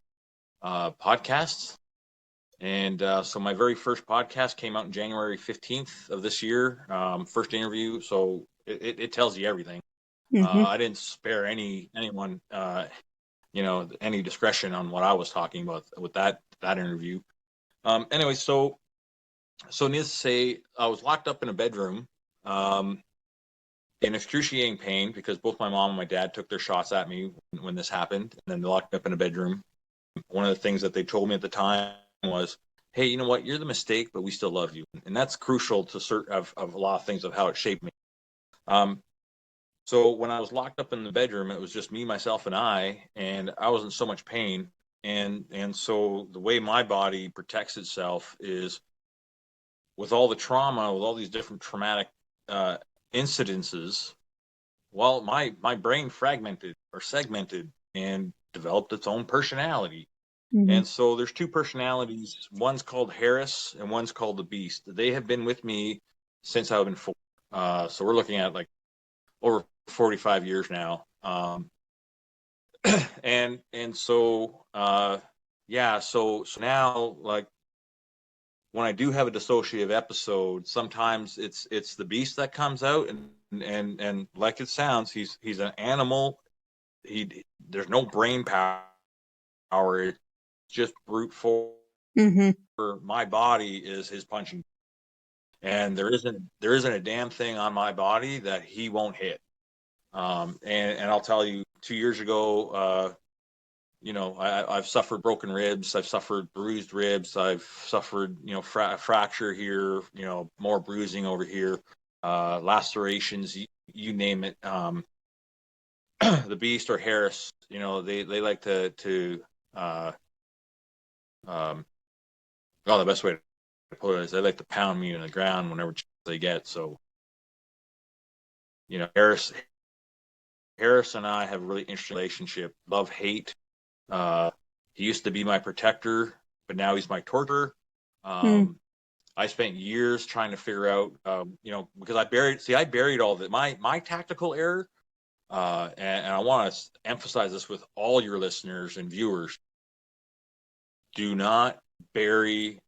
podcasts. And so my very first podcast came out in January 15th of this year. First interview, so it tells you everything. Mm-hmm. I didn't spare anyone, any discretion on what I was talking about with that interview. Anyway, so needless to say, I was locked up in a bedroom. In excruciating pain because both my mom and my dad took their shots at me when this happened, and then they locked me up in a bedroom. One of the things that they told me at the time was, "Hey, you know what? You're the mistake, but we still love you," and that's crucial to of a lot of things of how it shaped me. So when I was locked up in the bedroom, it was just me, myself, and I was in so much pain, and so the way my body protects itself is with all the trauma, with all these different traumatic incidences. Well, my brain fragmented or segmented and developed its own personality. Mm-hmm. And so there's two personalities. One's called Harris and one's called the Beast. They have been with me since I've been 4. So we're looking at like over 45 years now. And so so now, like, when I do have a dissociative episode, sometimes it's the Beast that comes out, and like it sounds, he's an animal. There's no brain power. It's just brute force. Mm-hmm. My body is his punching, and there isn't a damn thing on my body that he won't hit. And I'll tell you, 2 years ago, I've suffered broken ribs, I've suffered bruised ribs, I've suffered, fracture here, more bruising over here, lacerations, you name it. the Beast or Harris, they like to the best way to put it is they like to pound me in the ground whenever they get. So, Harris and I have a really interesting relationship, love, hate. He used to be my protector, but now he's my torturer. I spent years trying to figure out, because I buried all that. My tactical error, and I want to emphasize this with all your listeners and viewers. Do not bury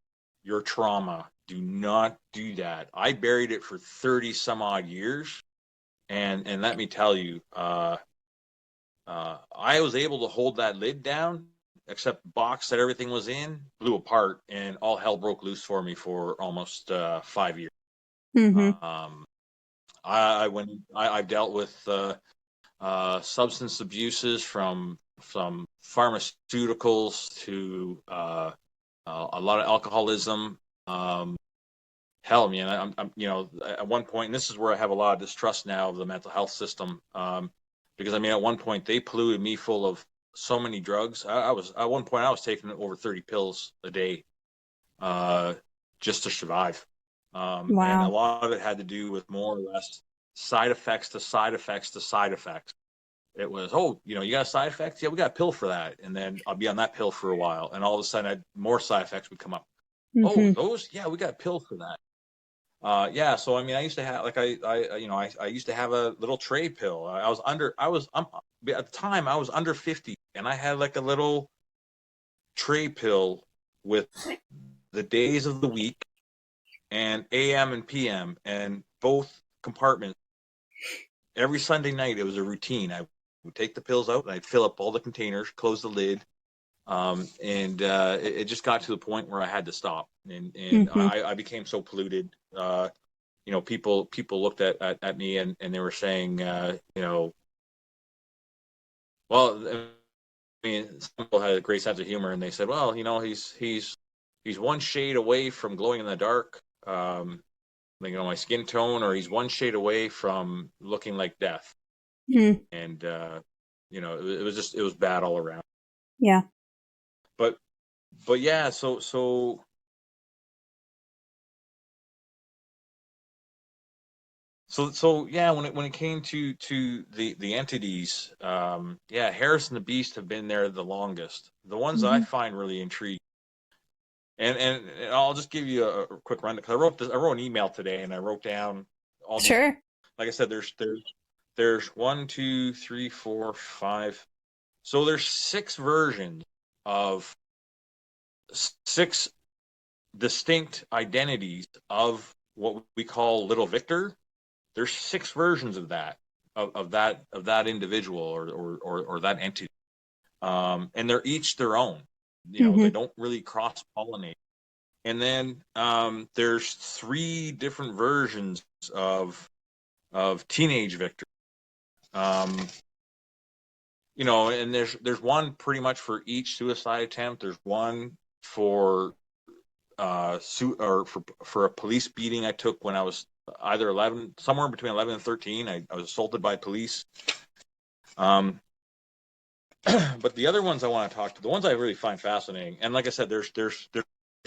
your trauma. Do not do that. I buried it for 30 some odd years. And let me tell you, I was able to hold that lid down, except the box that everything was in blew apart, and all hell broke loose for me for almost 5 years. I've dealt with substance abuses from pharmaceuticals to a lot of alcoholism. Hell, man, I'm at one point, and this is where I have a lot of distrust now of the mental health system, because at one point they polluted me full of so many drugs. At one point I was taking over 30 pills a day, just to survive. Wow. And a lot of it had to do with more or less side effects to side effects to side effects. It was, you got side effects? Yeah, we got a pill for that. And then I'll be on that pill for a while. And all of a sudden more side effects would come up. Oh, those? Yeah, we got a pill for that. Yeah. So, I used to have, I used to have a little tray pill. At the time I was under 50, and I had like a little tray pill with the days of the week and AM and PM, and both compartments. Every Sunday night, it was a routine. I would take the pills out and I'd fill up all the containers, close the lid. It just got to the point where I had to stop. And I became so polluted. People looked at me and they were saying, well, some people had a great sense of humor, and they said, well, he's one shade away from glowing in the dark. My skin tone, or he's one shade away from looking like death. And, it was bad all around. Yeah. But yeah, so yeah, when it came to the entities, Harris and the Beast have been there the longest. The ones that I find really intriguing. And I'll just give you a quick run, because I wrote an email today, and I wrote down all these. Sure. Like I said, there's 1, 2, 3, 4, 5. So there's 6 versions of 6 distinct identities of what we call Little Victor. There's 6 versions of that individual or that entity, and they're each their own. They don't really cross-pollinate. And then there's 3 different versions of teenage Victor. And there's one pretty much for each suicide attempt. There's one for for a police beating I took when I was either 11, somewhere between 11 and 13. I was assaulted by police. But the other ones I want to talk to, the ones I really find fascinating, and like I said, there's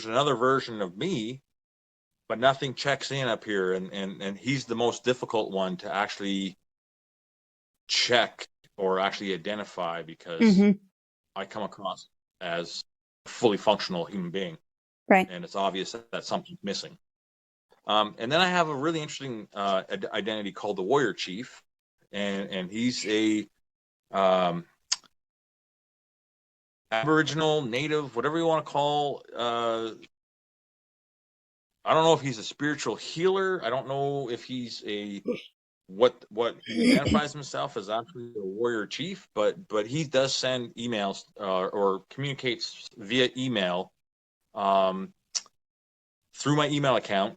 another version of me, but nothing checks in up here, and he's the most difficult one to actually check or actually identify, because I come across as a fully functional human being, right? And it's obvious that something's missing. And then I have a really interesting identity called the Warrior Chief, and he's a Aboriginal, Native, whatever you want to call. I don't know if he's a spiritual healer. I don't know if he's what he identifies himself as, actually a warrior chief, but he does send emails or communicates via email through my email account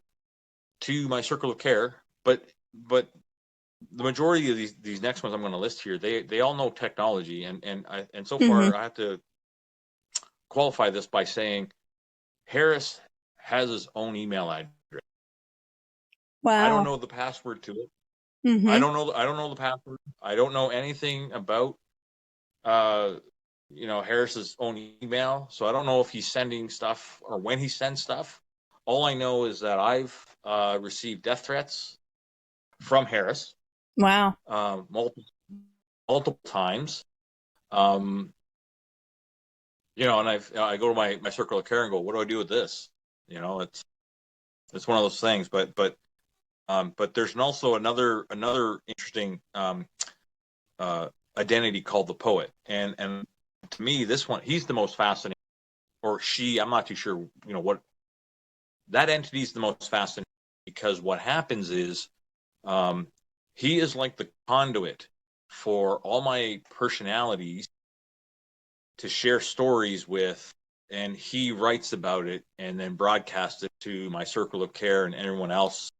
to my circle of care. But the majority of these next ones I'm going to list here, they all know technology, and so far I have to qualify this by saying Harris has his own email address. Wow. I don't know the password to it. Mm-hmm. I don't know the password. I don't know anything about Harris's own email, so I don't know if he's sending stuff or when he sends stuff. All I know is that I've received death threats from Harris, Wow. multiple times. And I go to my circle of care and go, what do I do with this? It's one of those things. But there's also another interesting identity called the poet, and to me, this one, he's the most fascinating, or she, I'm not too sure, what that entity is the most fascinating, because what happens is he is like the conduit for all my personalities to share stories with, and he writes about it and then broadcasts it to my circle of care and everyone else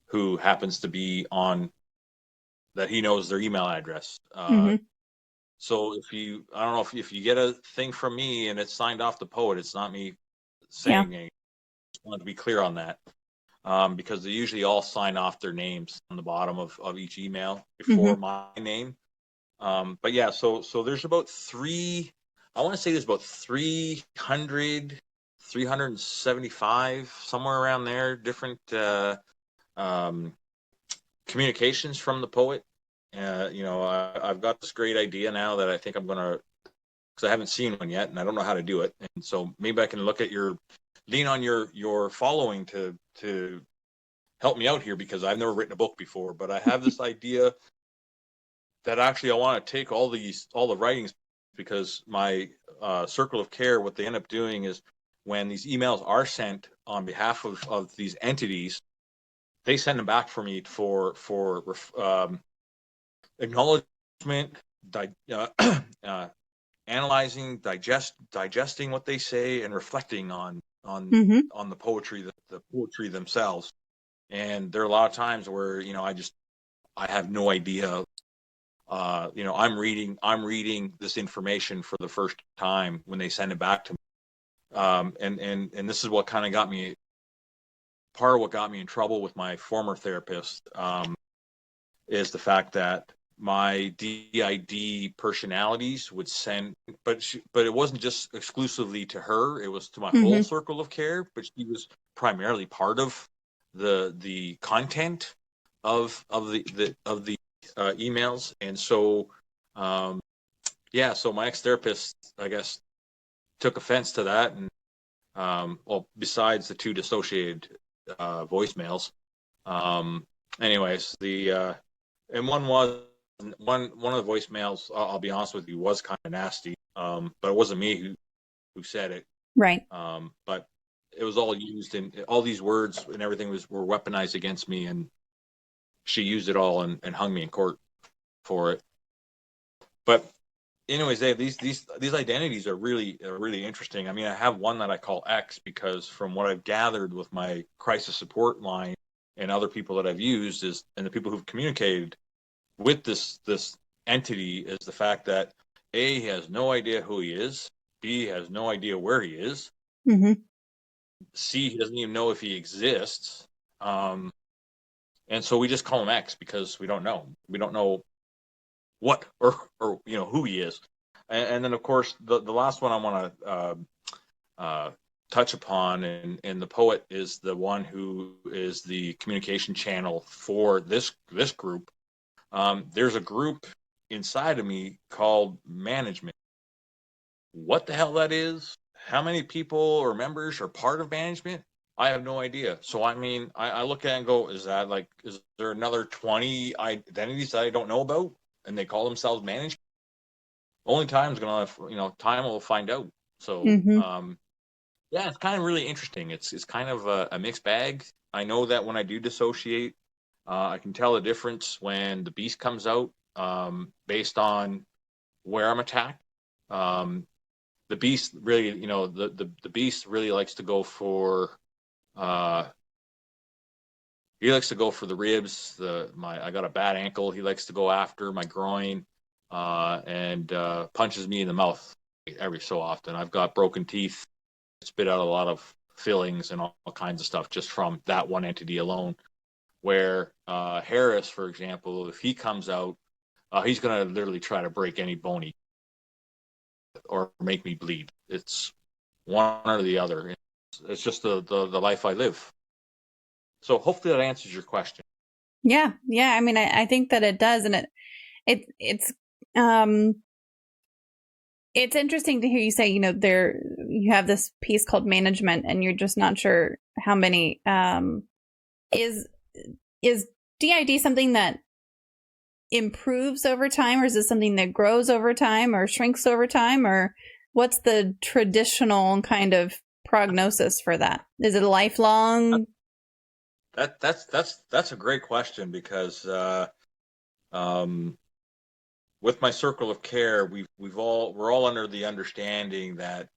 who happens to be on that he knows their email address. So I don't know if you get a thing from me and it's signed off the poet, it's not me saying anything. I just wanted to be clear on that. Because they usually all sign off their names on the bottom of each email before my name. But yeah, so there's about I want to say there's about 375, somewhere around there, different communications from the poet. I've got this great idea now that I think I'm going to, because I haven't seen one yet and I don't know how to do it. And so maybe I can lean on your following to help me out here, because I've never written a book before, but I have this idea that actually I want to take all the writings, because my circle of care, what they end up doing is when these emails are sent on behalf of these entities, they send them back for me for acknowledgement, analyzing, digesting what they say, and reflecting on the poetry, the poetry themselves. And there are a lot of times where I have no idea. I'm reading this information for the first time when they send it back to me. And this is what kind of got me. Part of what got me in trouble with my former therapist is the fact that my DID personalities would send, but it wasn't just exclusively to her. It was to my whole circle of care. But she was primarily part of the content of the emails, and so so my ex-therapist, I guess, took offense to that, and besides the two dissociated voicemails, anyways, and one of the voicemails, I'll be honest with you, was kind of nasty, but it wasn't me who said it, right? But it was all used, and all these words and everything were weaponized against me, and she used it all and hung me in court for it. But anyways, these identities are really interesting. I mean, I have one that I call X, because from what I've gathered with my crisis support line and other people that I've used and the people who've communicated with this entity, is the fact that A, he has no idea who he is, B, has no idea where he is, C, he doesn't even know if he exists, and so we just call him X because we don't know what or who he is. And then of course the last one I want to touch upon, and the poet is the one who is the communication channel for this group. There's a group inside of me called management. What the hell that is, how many people or members are part of management, I have no idea. So I mean, I look at it and go, is there another 20 identities that I don't know about, and they call themselves management? Only time will find out. So it's kind of really interesting. It's kind of a mixed bag. I know that when I do dissociate, I can tell the difference when the beast comes out, based on where I'm attacked. The beast really, the beast really likes to go for the ribs. I got a bad ankle. He likes to go after my groin, and punches me in the mouth every so often. I've got broken teeth, spit out a lot of fillings and all kinds of stuff just from that one entity alone. where Harris, for example, if he comes out, he's going to literally try to break any bone or make me bleed. It's one or the other. It's just the life I live. So hopefully that answers your question. Yeah. I mean, I think that it does, and it's interesting to hear you say, you have this piece called management, and you're just not sure how many. Is DID something that improves over time, or is it something that grows over time or shrinks over time, or what's the traditional kind of prognosis for that? Is it lifelong? That's a great question, because with my circle of care, we're all under the understanding that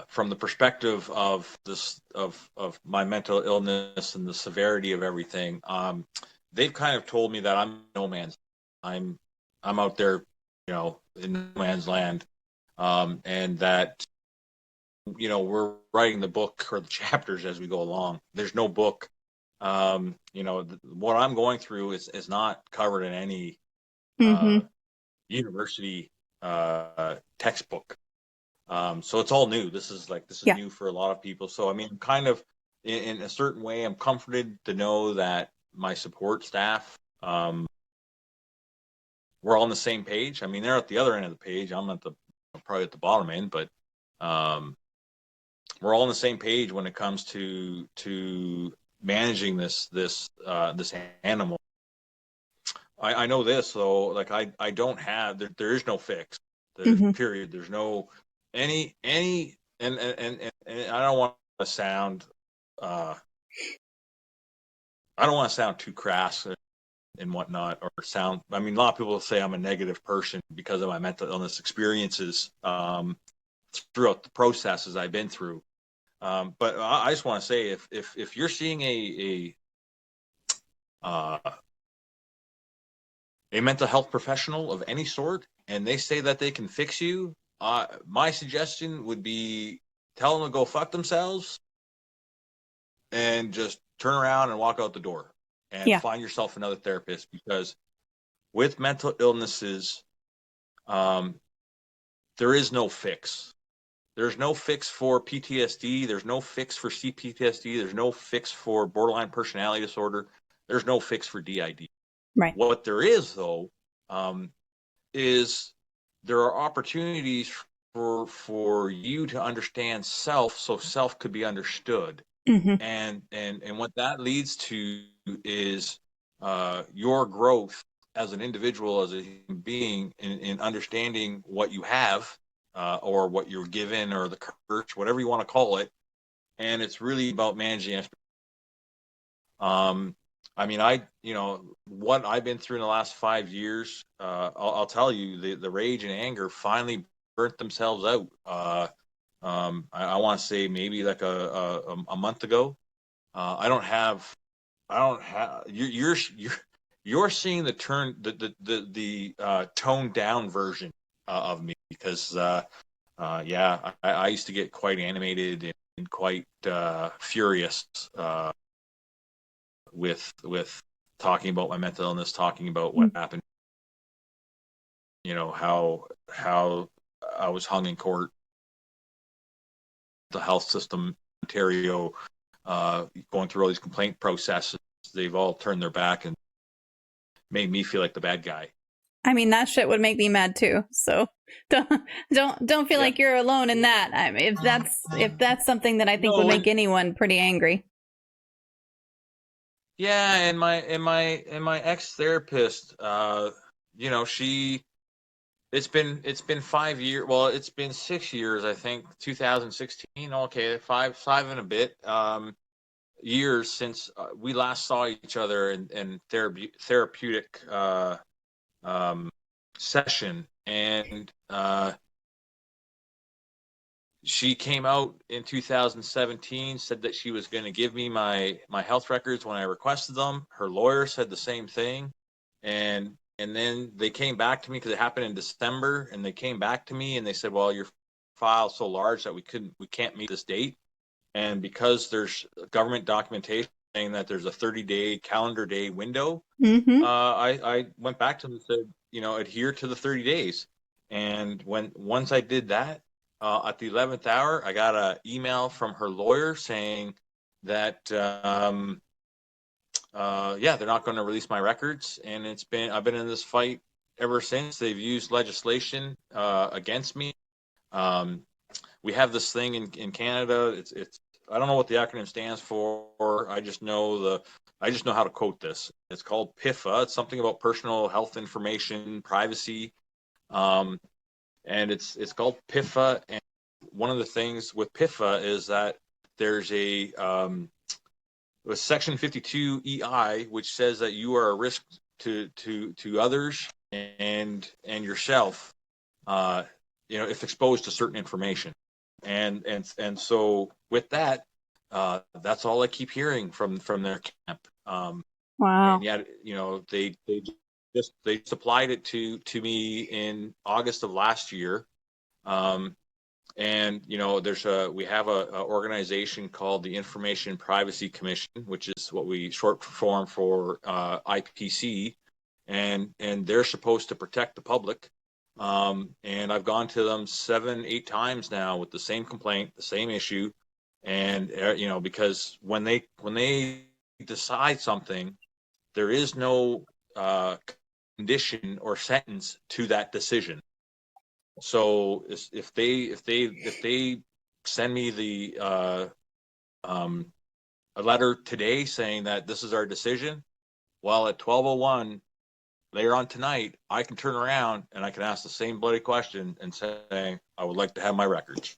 from the perspective of my mental illness and the severity of everything, they've kind of told me that I'm no man's. I'm out there, in no man's land, and that we're writing the book or the chapters as we go along. There's no book. What I'm going through is not covered in any university textbook. So it's all new. This is new for a lot of people. So I mean, kind of in a certain way, I'm comforted to know that my support staff, we're all on the same page. I mean, they're at the other end of the page. I'm probably at the bottom end, but we're all on the same page when it comes to managing this animal. I know this though, like I don't have there is no fix. There's period. There's no any and I don't want to sound I don't want to sound too crass and whatnot, or sound. I mean, a lot of people say I'm a negative person because of my mental illness experiences throughout the processes I've been through. But I just want to say, if you're seeing a mental health professional of any sort, and they say that they can fix you, my suggestion would be tell them to go fuck themselves and just turn around and walk out the door and find yourself another therapist, because with mental illnesses, there is no fix. There's no fix for PTSD. There's no fix for CPTSD. There's no fix for borderline personality disorder. There's no fix for DID. Right. What there is, though, is there are opportunities for you to understand self, so self could be understood. And what that leads to is your growth as an individual, as a human being, in understanding what you have, or what you're given, or the curse, whatever you want to call it. And it's really about managing. I mean, what I've been through in the last 5 years, I'll tell you, the rage and anger finally burnt themselves out. I want to say maybe like a month ago. I don't have. You're seeing the toned down version of me, because I used to get quite animated and quite furious with talking about my mental illness, talking about what happened, how I was hung in court, the health system, Ontario, going through all these complaint processes. They've all turned their back and made me feel like the bad guy. I mean, that shit would make me mad too. So don't feel like you're alone in that. I mean, if that's something that I think would make anyone pretty angry. Yeah, and my ex-therapist, it's been 5 years. Well, it's been 6 years, I think. 2016. Okay, five and a bit years since we last saw each other in therapeutic session, and she came out in 2017, said that she was going to give me my health records when I requested them. Her lawyer said the same thing, and then they came back to me, because it happened in December, and they came back to me and they said, well, your file's so large that we can't meet this date, and because there's government documentation saying that there's a 30-day calendar day window. Mm-hmm. I went back to them and said, adhere to the 30 days. And once I did that, at the 11th hour, I got an email from her lawyer saying that, they're not going to release my records. And I've been in this fight ever since. They've used legislation against me. We have this thing in Canada. It's I don't know what the acronym stands for. I just know how to quote this. It's called PIFA. It's something about personal health information privacy, and it's called PIFA. And one of the things with PIFA is that there's a Section 52 EI, which says that you are a risk to others and yourself, if exposed to certain information. And so with that, that's all I keep hearing from their camp. Wow. And yet, they just applied it to me in August of last year. And we have a organization called the Information Privacy Commission, which is what we short form for IPC, and they're supposed to protect the public. And I've gone to them 7-8 times now with the same complaint, the same issue. And, because when they decide something, there is no condition or sentence to that decision. So if they send me a letter today saying that this is our decision, well, at 12:01 later on tonight, I can turn around and I can ask the same bloody question and say, I would like to have my records.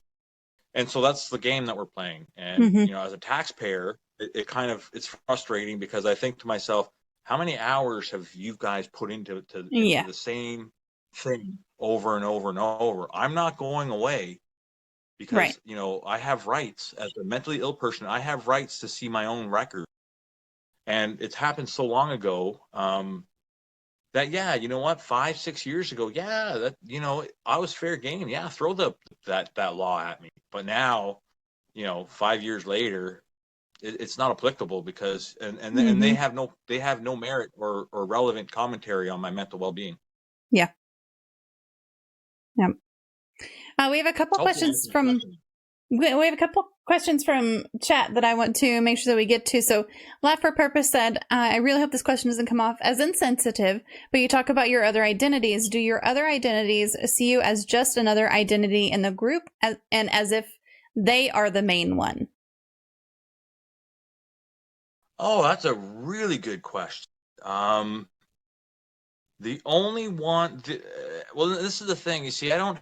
And so that's the game that we're playing. And, as a taxpayer, it's frustrating because I think to myself, how many hours have you guys put into the same thing over and over and over? I'm not going away because, right. I have rights as a mentally ill person. I have rights to see my own record. And it's happened so long ago, that, 5-6 years ago, that, I was fair game. Yeah, throw that law at me. But now, 5 years later, it's not applicable because and they have no merit or relevant commentary on my mental well-being. Yeah. Yeah. We have a couple questions from chat that I want to make sure that we get to. So Laugh for Purpose said, I really hope this question doesn't come off as insensitive, but you talk about your other identities. Do your other identities see you as just another identity in the group and as if they are the main one? Oh, that's a really good question. The only one, this is the thing. You see, I don't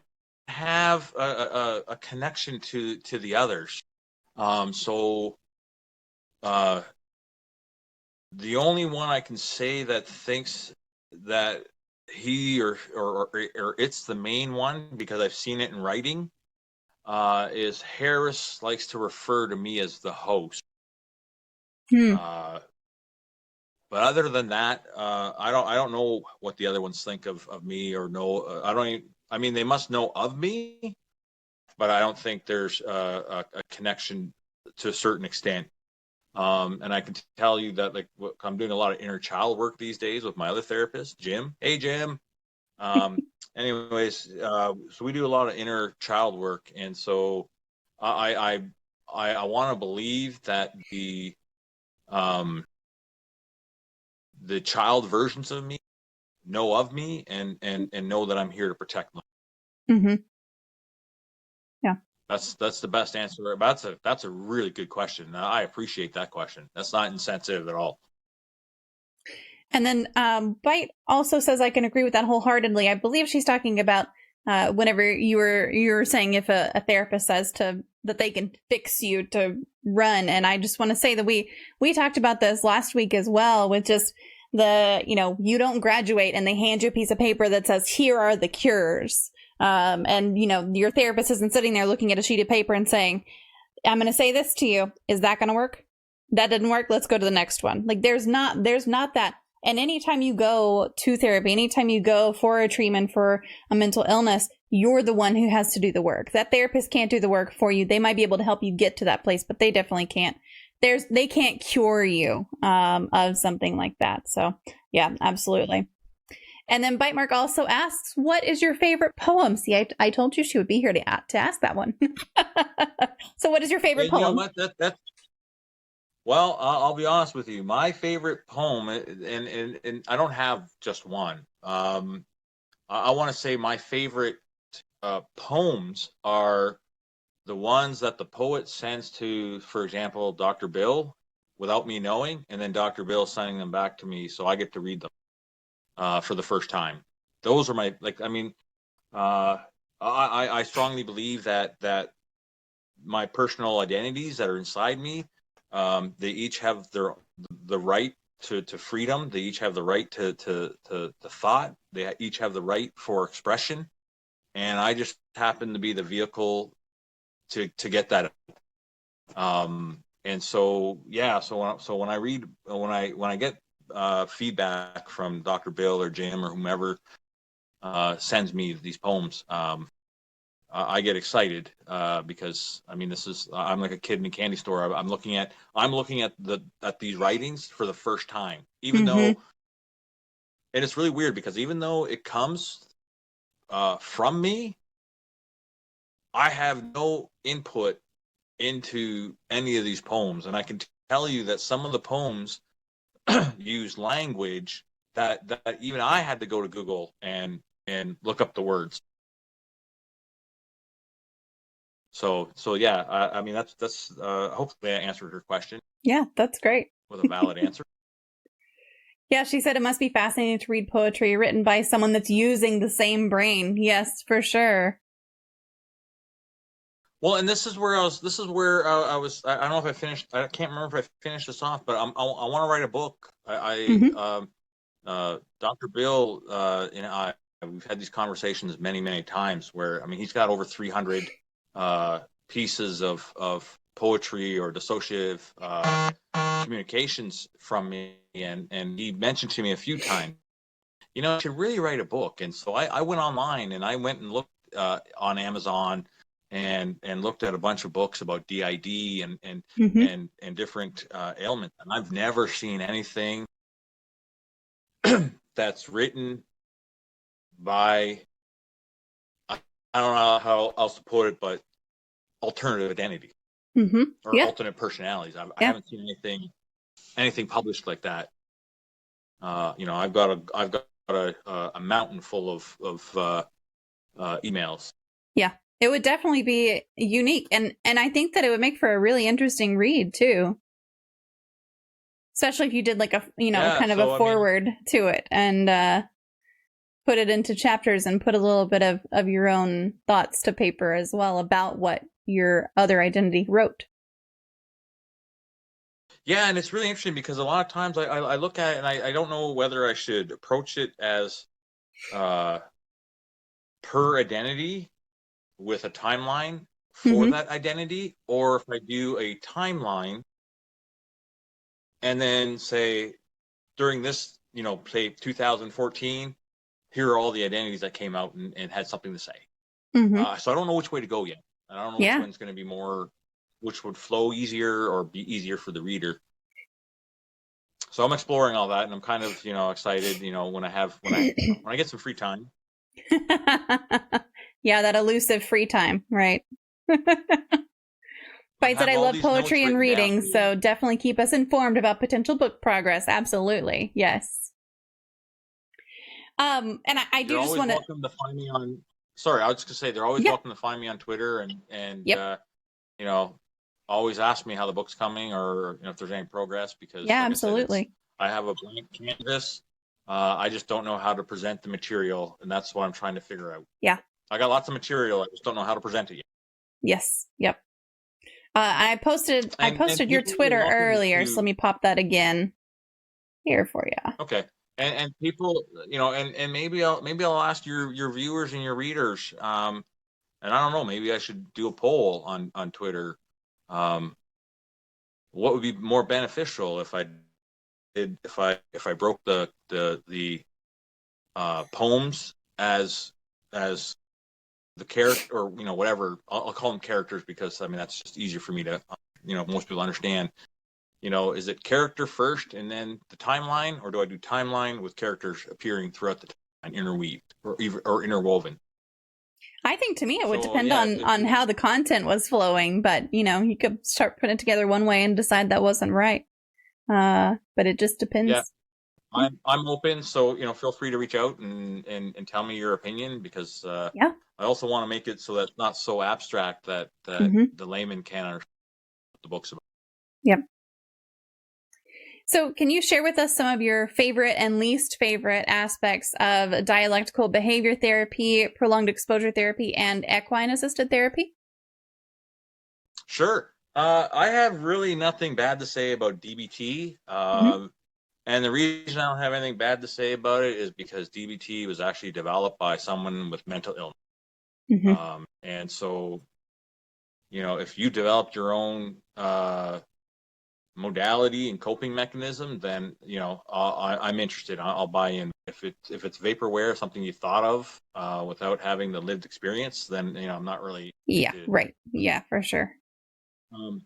have a connection to the others. So the only one I can say that thinks that he or it's the main one, because I've seen it in writing, is Harris likes to refer to me as the host. But other than that, I don't know what the other ones think of me or know. I mean, they must know of me, but I don't think there's a connection to a certain extent. And I can tell you that, like, I'm doing a lot of inner child work these days with my other therapist, Jim. Hey, Jim. Anyways, so we do a lot of inner child work, and so I want to believe that the child versions of me know of me and know that I'm here to protect them. Mm-hmm. Yeah. That's the best answer. That's a really good question. I appreciate that question. That's not insensitive at all. And then Bite also says, I can agree with that wholeheartedly. I believe she's talking about whenever you were saying if a therapist says that they can fix you to run. And I just want to say that we talked about this last week as well, with just you don't graduate and they hand you a piece of paper that says, here are the cures. And your therapist isn't sitting there looking at a sheet of paper and saying, I'm going to say this to you. Is that going to work? That didn't work. Let's go to the next one. Like there's not that. And anytime you go to therapy, anytime you go for a treatment for a mental illness, you're the one who has to do the work. That therapist can't do the work for you. They might be able to help you get to that place, but they definitely can't they can't cure you of something like that. So yeah, absolutely. And then Bitemark also asks, what is your favorite poem? See, I told you she would be here to ask that one. So what is your favorite poem? You know what? Well, I'll be honest with you. My favorite poem, and I don't have just one. I want to say my favorite poems are the ones that the poet sends to, for example, Dr. Bill without me knowing, and then Dr. Bill sending them back to me so I get to read them for the first time. Those are my, like, I mean, I strongly believe that my personal identities that are inside me, they each have the right to freedom. They each have the right to thought. They each have the right for expression, and I just happen to be the vehicle to get that. And so yeah, so when I get feedback from Dr. Bill or Jim or whomever sends me these poems, I get excited because I mean I'm like a kid in a candy store. I'm looking at these writings for the first time, even though, and it's really weird because even though it comes from me, I have no input into any of these poems, and I can tell you that some of the poems use language that even I had to go to Google and look up the words. So yeah, I mean that's hopefully I answered her question. Yeah, that's great. With a valid answer. Yeah, she said it must be fascinating to read poetry written by someone that's using the same brain. Yes, for sure. Well, and this is where I was. I don't know if I finished. I can't remember if I finished this off, but I want to write a book. Dr. Bill and I, we've had these conversations many times. Where I mean, he's got over 300 pieces of poetry or dissociative communications from me, and he mentioned to me a few times, you know, I should really write a book. And so I went online and I went and looked on Amazon. And looked at a bunch of books about DID and different ailments, and I've never seen anything that's written by, I don't know how else to put it, but alternative identity or alternate personalities. I haven't seen anything published like that. You know, I've got a mountain full of emails. Yeah. It would definitely be unique, and I think that it would make for a really interesting read too, especially if you did like a kind of a forward to it and put it into chapters and put a little bit of your own thoughts to paper as well about what your other identity wrote. Yeah, and it's really interesting because a lot of times I look at it and I don't know whether I should approach it as per identity with a timeline for that identity, or if I do a timeline and then say during this, you know, say 2014, here are all the identities that came out and had something to say. So I don't know which way to go yet. I don't know which one's going to be more, which would flow easier or be easier for the reader. So I'm exploring all that, and I'm kind of, you know, excited, you know, when I get some free time. Yeah, that elusive free time, right? Bite said I love poetry and reading, so definitely keep us informed about potential book progress. Absolutely, yes. And I do just want to. Welcome to find me on. Sorry, I was just gonna say they're always welcome to find me on Twitter and you know, always ask me how the book's coming or, you know, if there's any progress, because like absolutely. I have a blank canvas. I just don't know how to present the material, and that's what I'm trying to figure out. Yeah. I got lots of material. I just don't know how to present it yet. Yes. Yep. I posted your Twitter earlier, so let me pop that again here for you. Okay. And people, you know, and maybe I'll ask your viewers and your readers. And I don't know, maybe I should do a poll on Twitter. What would be more beneficial if I broke the poems as the character, or, you know, whatever, I'll call them characters because I mean that's just easier for me to, you know, most people understand. is it character first and then the timeline, or do I do timeline with characters appearing throughout the timeline, interweaved or interwoven? I think to me it would So, depend yeah, on how the content was flowing, but you could start putting it together one way and decide that wasn't right. But it just depends. Yeah, I'm open, so feel free to reach out and tell me your opinion, because Yeah. I also want to make it so that it's not so abstract that Mhm. the layman can't understand what the book's about. Yep. So, can you share with us some of your favorite and least favorite aspects of dialectical behavior therapy, prolonged exposure therapy, and equine assisted therapy? Sure. I have really nothing bad to say about DBT. Mhm. And the reason I don't have anything bad to say about it is because DBT was actually developed by someone with mental illness. Mhm. And so, if you developed your own modality and coping mechanism, then I'm interested. I'll buy in. If it's vaporware, something you thought of without having the lived experience, then I'm not really Yeah. interested. Right. Yeah, for sure. Um,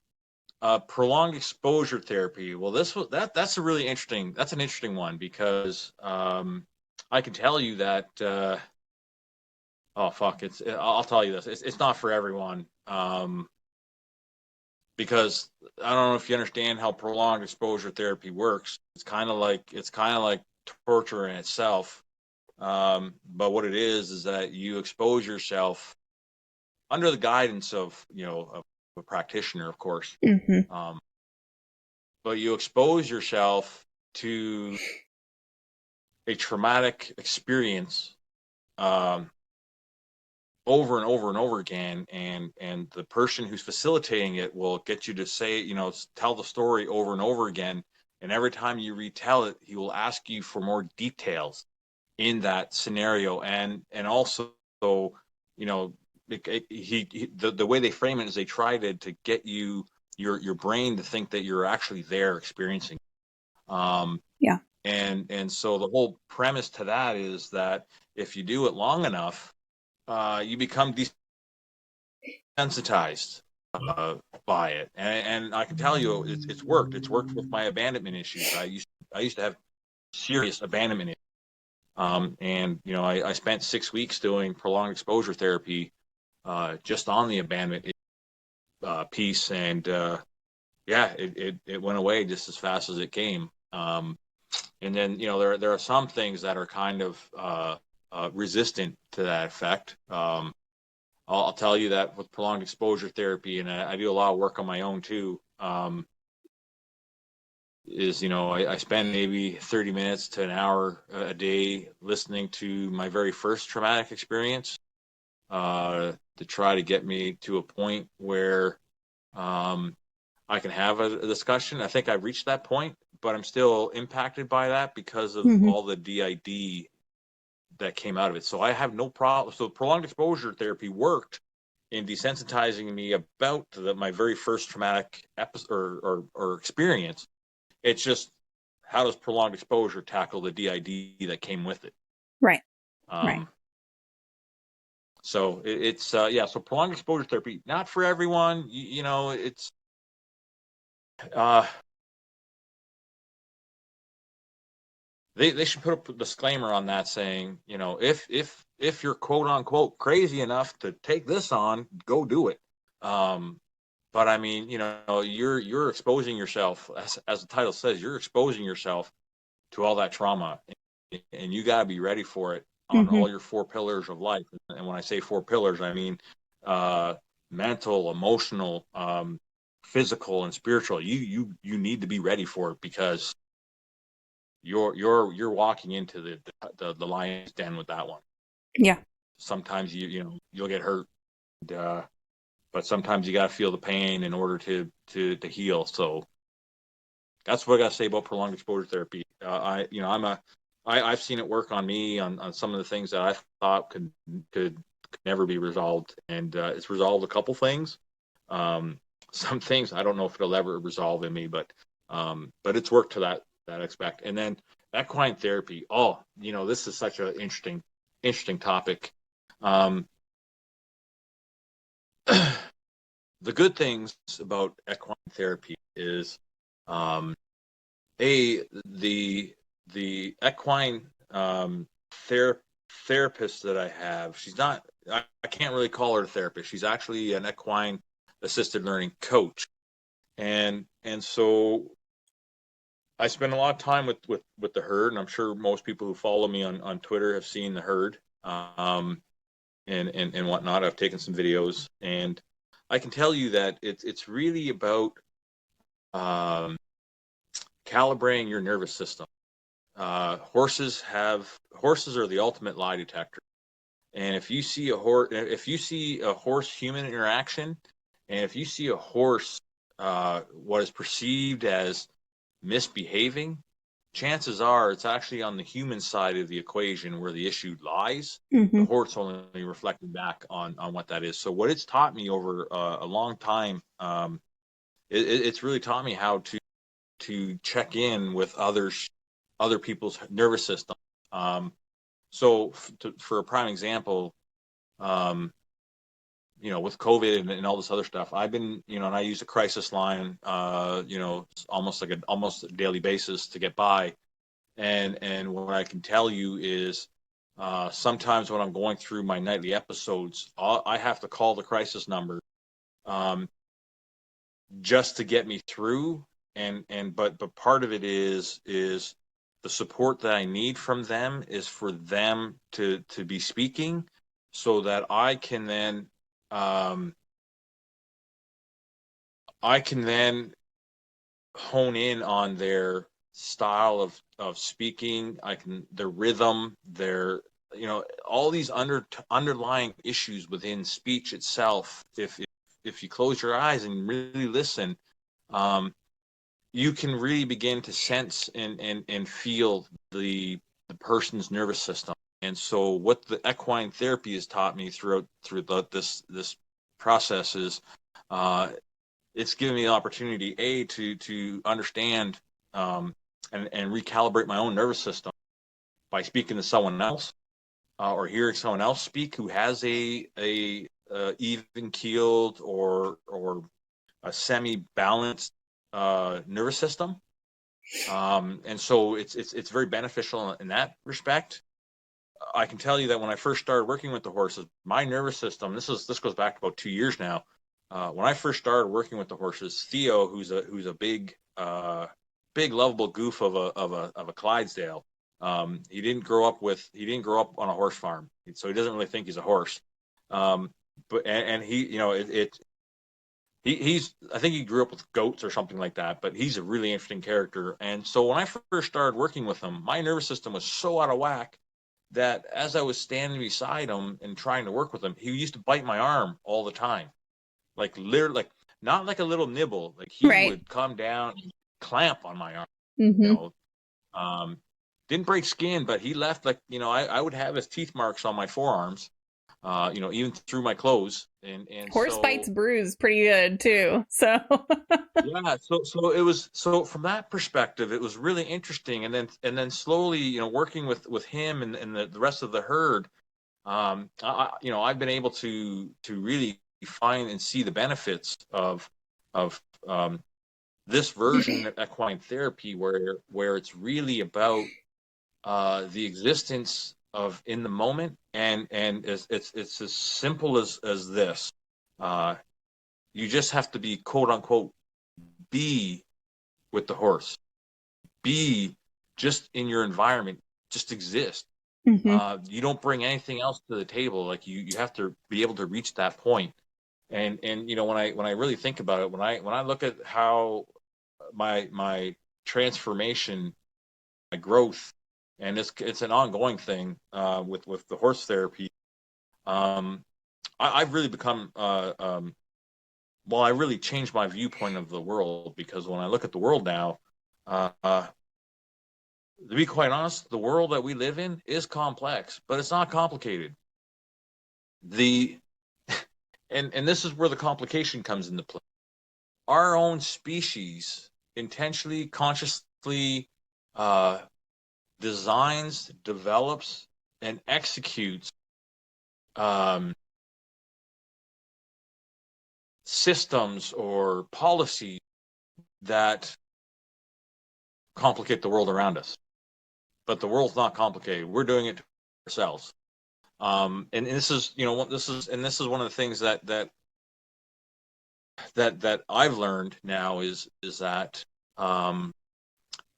prolonged exposure therapy. Well, that's an interesting one, because I can tell you that oh fuck, I'll tell you this, it's not for everyone, because I don't know if you understand how prolonged exposure therapy works. It's kind of like torture in itself. But what it is that you expose yourself under the guidance of a practitioner, of course. Mhm. But you expose yourself to a traumatic experience, um, over and over and over again, and the person who's facilitating it will get you to say, tell the story over and over again, and every time you retell it, he will ask you for more details in that scenario, and also, you know the way they frame it is they try to get your brain to think that you're actually there experiencing. Yeah. And so the whole premise to that is that if you do it long enough, you become desensitized by it, and I can tell you it's worked. It's worked with my abandonment issues. I used to have serious abandonment issues. And I spent 6 weeks doing prolonged exposure therapy, just on the abandonment piece, and yeah, it went away just as fast as it came. And then there are some things that are kind of resistant to that effect. I'll tell you that with prolonged exposure therapy, and I do a lot of work on my own too. I spend maybe 30 minutes to an hour a day listening to my very first traumatic experience, to try to get me to a point where I can have a discussion. I think I've reached that point, but I'm still impacted by that because of Mhm. all the DID that came out of it. So I have no problem. So prolonged exposure therapy worked in desensitizing me about my very first traumatic episode or experience. It's just, how does prolonged exposure tackle the DID that came with it? Right. Right. Um, so it's yeah. So prolonged exposure therapy, not for everyone. It's uh, they should put a disclaimer on that saying, if you're quote unquote crazy enough to take this on, go do it. But I mean, you're exposing yourself, as the title says, you're exposing yourself to all that trauma, and you got to be ready for it on Mhm. all your 4 pillars of life. And when I say 4 pillars, I mean mental, emotional, physical, and spiritual. You need to be ready for it, because you're walking into the lion's den with that one. Yeah. Sometimes you'll get hurt, but sometimes you got to feel the pain in order to heal. So that's what I got to say about prolonged exposure therapy. I've seen it work on me on some of the things that I thought could never be resolved, and it's resolved a couple things. Some things I don't know if it'll ever resolve in me, but it's worked to that aspect. And then equine therapy. Oh, this is such an interesting topic. The good things about equine therapy is Um, the equine therapist that I have, she's not. I can't really call her a therapist. She's actually an equine assisted learning coach, and so I spend a lot of time with the herd, and I'm sure most people who follow me on Twitter have seen the herd, and whatnot. I've taken some videos, and I can tell you that it's really about um, calibrating your nervous system. Horses are the ultimate lie detector, and if you see a horse human interaction, and if you see a horse what is perceived as misbehaving, chances are it's actually on the human side of the equation where the issue lies. The Mm-hmm. horse only reflecting back on what that is. So what it's taught me over a long time, it's really taught me how to check in with other people's nervous system. So for a prime example, um, with COVID and all this other stuff, I've been, and I use a crisis line, almost a daily basis to get by. And what I can tell you is, sometimes when I'm going through my nightly episodes, I have to call the crisis number, just to get me through. But part of it is the support that I need from them is for them to be speaking, so that um, I can then hone in on their style of speaking. Their rhythm, all these underlying issues within speech itself. If you close your eyes and really listen, you can really begin to sense and feel the person's nervous system. And so what the equine therapy has taught me through this process is, it's given me the opportunity to understand, and recalibrate my own nervous system by speaking to someone else, or hearing someone else speak who has a even keeled or a semi balanced nervous system, and so it's very beneficial in that respect. I can tell you that when I first started working with the horses, my nervous system, this goes back about 2 years now. When I first started working with the horses, Theo, who's a big lovable goof of a Clydesdale, he didn't grow up on a horse farm, so he doesn't really think he's a horse. But and he, he's I think he grew up with goats or something like that, but he's a really interesting character. And so when I first started working with him, my nervous system was so out of whack that as I was standing beside him and trying to work with him, he used to bite my arm all the time, like literally, like not like a little nibble, like he Right. would come down and clamp on my arm. You Mm-hmm. know, didn't break skin, but he left, like, I would have his teeth marks on my forearms, even through my clothes, and Horse bites so bruise pretty good too. So yeah, so it was, so from that perspective, it was really interesting, and then slowly, working with him and the rest of the herd, I've been able to really find and see the benefits of this version of equine therapy, where it's really about the existence of in the moment, and it's as simple as this. Uh, you just have to be, quote unquote, be with the horse, be just in your environment, just exist. mm-hmm. You don't bring anything else to the table. Like, you have to be able to reach that point. And when I really think about it, when I look at how my transformation, my growth, and it's an ongoing thing, with the horse therapy. I've really become, well, I really changed my viewpoint of the world, because when I look at the world now, to be quite honest, the world that we live in is complex, but it's not complicated. The and this is where the complication comes into play. Our own species intentionally, consciously, uh, designs, develops, and executes, um, systems or policies that complicate the world around us. But the world's not complicated. We're doing it to ourselves. And this is, this is one of the things that I've learned now is that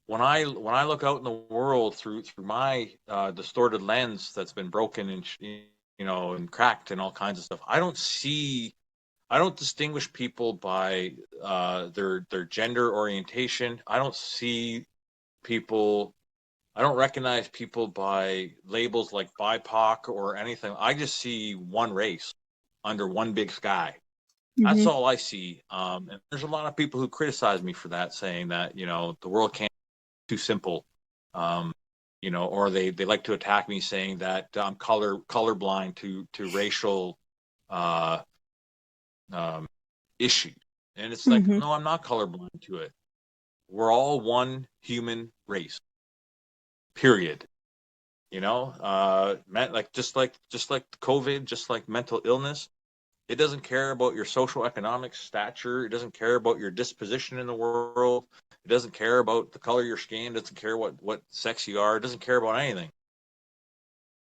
when I look out in the world through my distorted lens that's been broken and and cracked and all kinds of stuff, I don't distinguish people by their gender orientation. I don't recognize people by labels like BIPOC or anything. I just see one race under one big sky. That's all I see. And there's a lot of people who criticize me for that, saying that, the world can't be too simple. Or they like to attack me saying that I'm colorblind to racial issues. And it's like, no, I'm not colorblind to it. We're all one human race. Period. Just like COVID, just like mental illness, it doesn't care about your social economic stature. It doesn't care about your disposition in the world. It doesn't care about the color of your skin. It doesn't care what sex you are. It doesn't care about anything.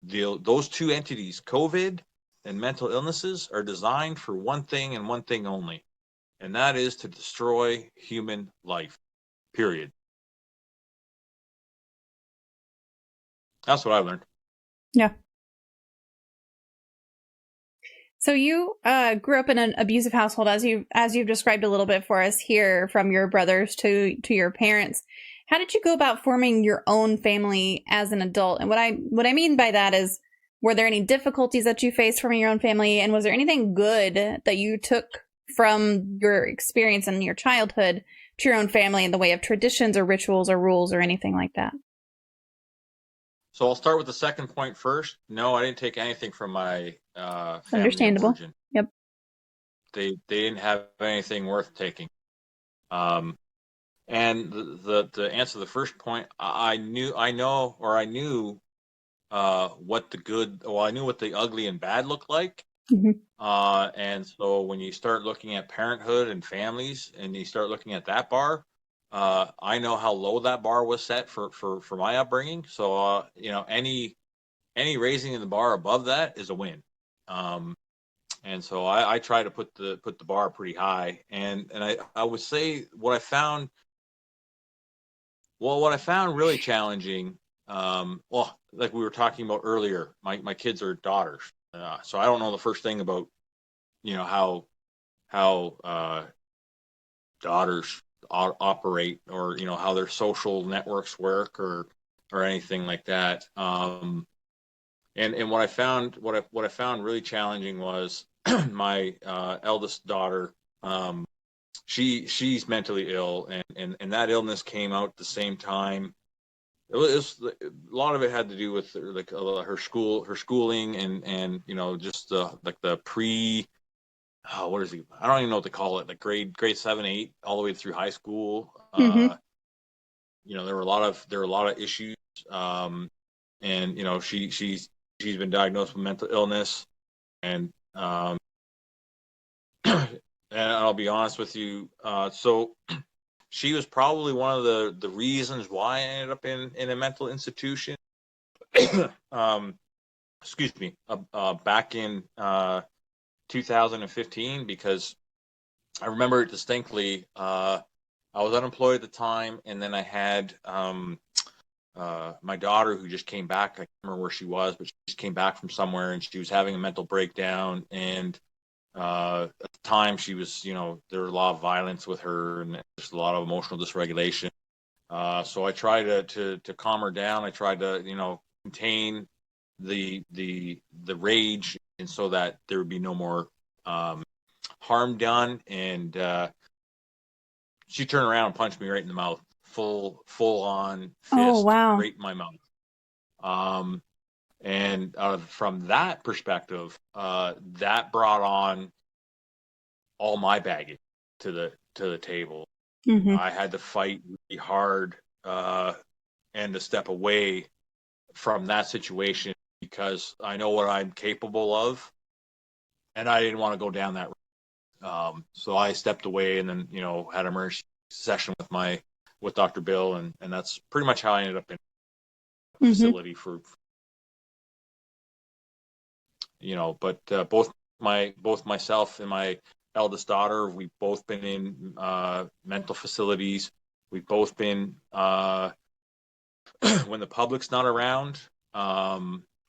Those two entities, COVID and mental illnesses, are designed for one thing and one thing only, and that is to destroy human life. Period. That's what I've learned. Yeah. So you grew up in an abusive household, as you've described a little bit for us here, from your brothers to your parents. How did you go about forming your own family as an adult? And what I mean by that is, were there any difficulties that you faced forming your own family? And was there anything good that you took from your experience in your childhood to your own family in the way of traditions or rituals or rules or anything like that? So I'll start with the second point first. No, I didn't take anything from my family Understandable. of origin. Yep. They didn't have anything worth taking. And the answer to the first point, I knew what the good, well, I knew what the ugly and bad looked like. And so when you start looking at parenthood and families, and you start looking at that bar, I know how low that bar was set for my upbringing. So, any raising in the bar above that is a win. And so I try to put the bar pretty high. And I would say what I found really challenging, like we were talking about earlier, my kids are daughters. So I don't know the first thing about, how daughters operate, or how their social networks work, or anything like that. And what I found really challenging was my eldest daughter. She's mentally ill, and that illness came out at the same time. It was a lot of it had to do with her schooling, and just the pre. What is it? I don't even know what to call it. Like grade 7, 8, all the way through high school. There were a lot of issues. And she's been diagnosed with mental illness, and and I'll be honest with you. So she was probably one of the reasons why I ended up in a mental institution. Excuse me. Back in 2015, because I remember it distinctly. I was unemployed at the time, and then I had my daughter, who just came back. I can't remember where she was, but she just came back from somewhere, and she was having a mental breakdown. And at the time, she was, there was a lot of violence with her, and just a lot of emotional dysregulation. So I tried to calm her down. I tried to, contain the rage, and so that there would be no more harm done. And she turned around and punched me right in the mouth, full on fist, right in my mouth. And from that perspective, that brought on all my baggage to the table. I had to fight really hard and to step away from that situation, because I know what I'm capable of, and I didn't want to go down that road. So I stepped away, and then, had an emergency session with my with Dr. Bill, and that's pretty much how I ended up in a Mhm. facility for, you know, but both myself and my eldest daughter, we've both been in mental facilities. We've both been when the public's not around.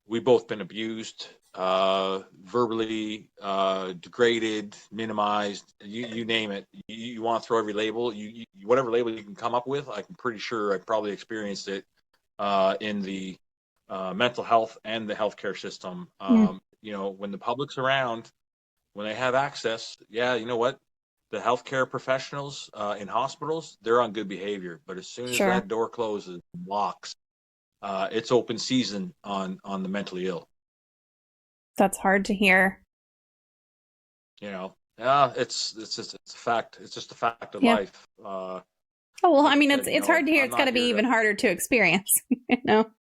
We've both been abused, verbally, degraded, minimized. You name it. You want to throw every label, whatever label you can come up with. I'm pretty sure I probably experienced it in the mental health and the healthcare system. You know, when the public's around, when they have access, yeah, you know what? The healthcare professionals in hospitals, they're on good behavior. But as soon as Sure. that door closes, locks, it's open season on the mentally ill. That's hard to hear. You know, yeah, it's a fact. It's just a fact of Yeah. life. Oh, well, Like I mean, said, it's hard to hear. I'm It's got to not be here even harder to experience, you know?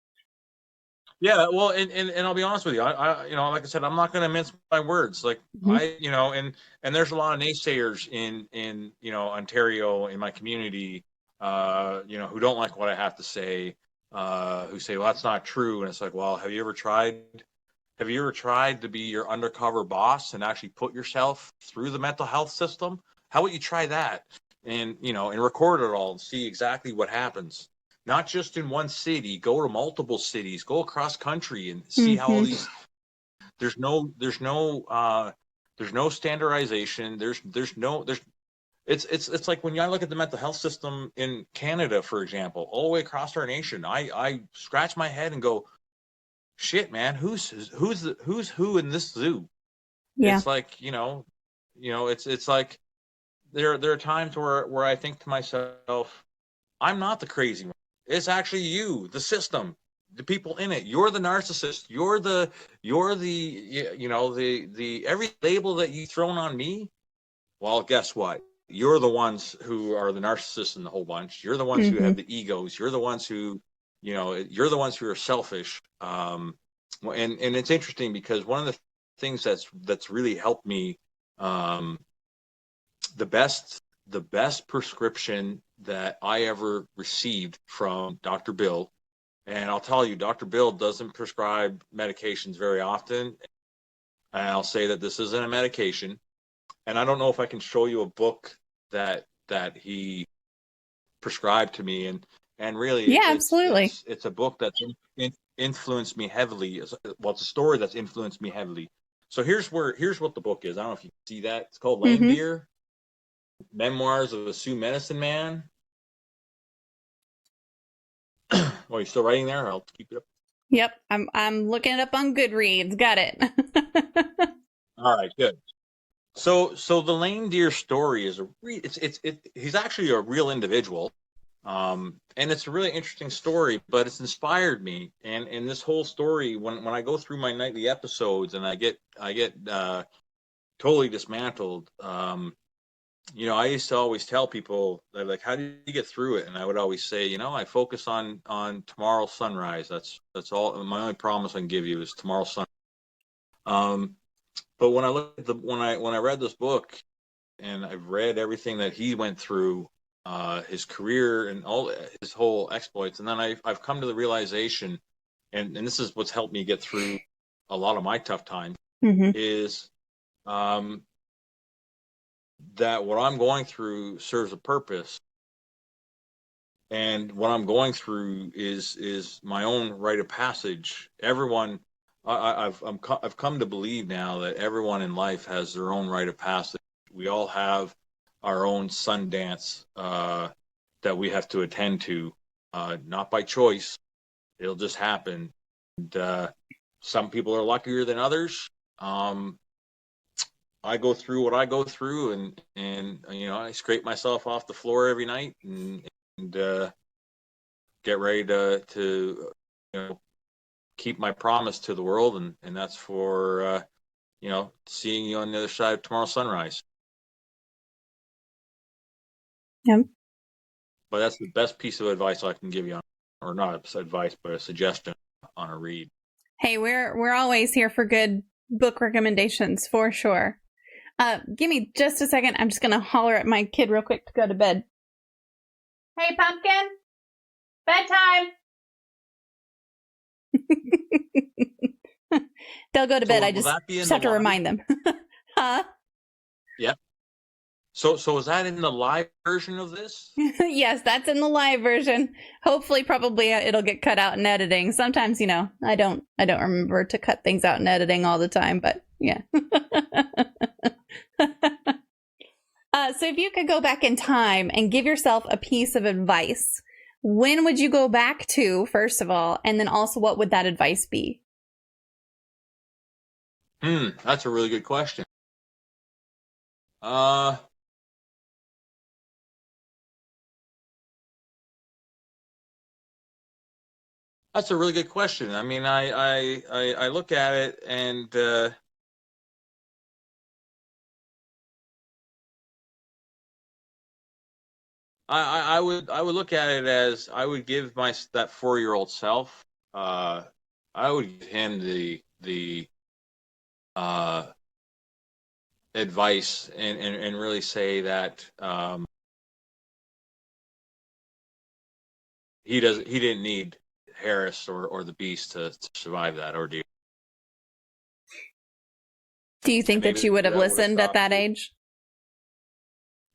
Yeah, well, and I'll be honest with you. I you know, like I said, I'm not going to mince my words. Like Mhm. you know, and there's a lot of naysayers in you know, Ontario, in my community, you know, who don't like what I have to say, who say, well, that's not true. And it's like, well, have you ever tried to be your undercover boss and actually put yourself through the mental health system? How about you try that, and you know, and record it all and see exactly what happens. Not just in one city, go to multiple cities, go across country and see how all Mhm. these. There's no standardization. There's. It's like when I look at the mental health system in Canada, for example, all the way across our nation. I scratch my head and go, shit, man, who's who in this zoo? Yeah. It's like, it's like there are times where I think to myself, I'm not the crazy one. It's actually you, the system, the people in it. You're the narcissist. The every label that you've thrown on me. Well, guess what? You're the ones who are the narcissists in the whole bunch. You're the ones who Mhm. have the egos. You're the ones who, you're the ones who are selfish. And it's interesting because one of the things that's really helped me, um, the best prescription that I ever received from Dr. Bill. And I'll tell you, Dr. Bill doesn't prescribe medications very often. And I'll say that this isn't a medication. And I don't know if I can show you a book that he prescribed to me. And really, Yeah, absolutely. it's a book that's influenced me heavily. Well, it's a story that's influenced me heavily. So here's what the book is. I don't know if you can see that. It's called Lame Mhm. Deer: Memoirs of a Sioux Medicine Man. Well, you still writing there? I'll keep it up. Yep. I'm looking it up on Goodreads. Got it. All right, good. So the Lame Deer story is he's actually a real individual, and it's a really interesting story. But it's inspired me, and this whole story, when I go through my nightly episodes and I get totally dismantled. I used to always tell people that, like, how do you get through it? And I would always say, I focus on tomorrow's sunrise. That's all. My only promise I can give you is tomorrow's sun. But when I look at when I read this book and I've read everything that he went through, his career and all his whole exploits, and then I've come to the realization, and this is what's helped me get through a lot of my tough times, Mhm. is that what I'm going through serves a purpose. And what I'm going through is my own rite of passage. Everyone, I've come to believe now that everyone in life has their own rite of passage. We all have our own Sundance that we have to attend to, not by choice. It'll just happen. And some people are luckier than others. I go through what I go through, and I scrape myself off the floor every night and get ready to keep my promise to the world, and that's for seeing you on the other side of tomorrow's sunrise. Yep. But that's the best piece of advice I can give you, or not advice, but a suggestion on a read. Hey, we're always here for good book recommendations for sure. Give me just a second. I'm just gonna holler at my kid real quick to go to bed. Hey, pumpkin, bedtime. They'll go to bed. So I will just that be in have the to live? remind them. Huh? Yep. So is that in the live version of this? Yes, that's in the live version. Hopefully, probably it'll get cut out in editing. Sometimes, I don't remember to cut things out in editing all the time, but yeah. So if you could go back in time and give yourself a piece of advice, when would you go back to, first of all, and then also what would that advice be? That's a really good question. Uh, that's a really good question. I mean, I look at it and I would look at it as I would give that 4-year-old self, I would give him the uh advice and really say that he didn't need Harris or the Beast to survive that ordeal. Do you think And that maybe you would have that would have listened at stopped that me. age?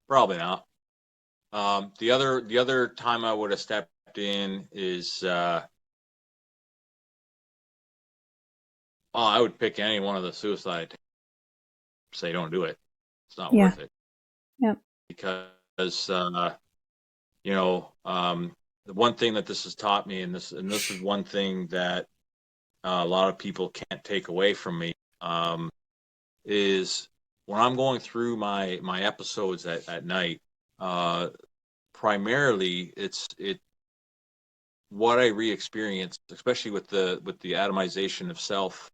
Probably not. The other time I would have stepped in is I would pick any one of the suicide attempts. Say don't do it. It's not Yeah. worth it. Yep. Because the one thing that this has taught me, and this is one thing that a lot of people can't take away from me, is when I'm going through my episodes at night. Primarily, it's what I re-experience, especially with the atomization of self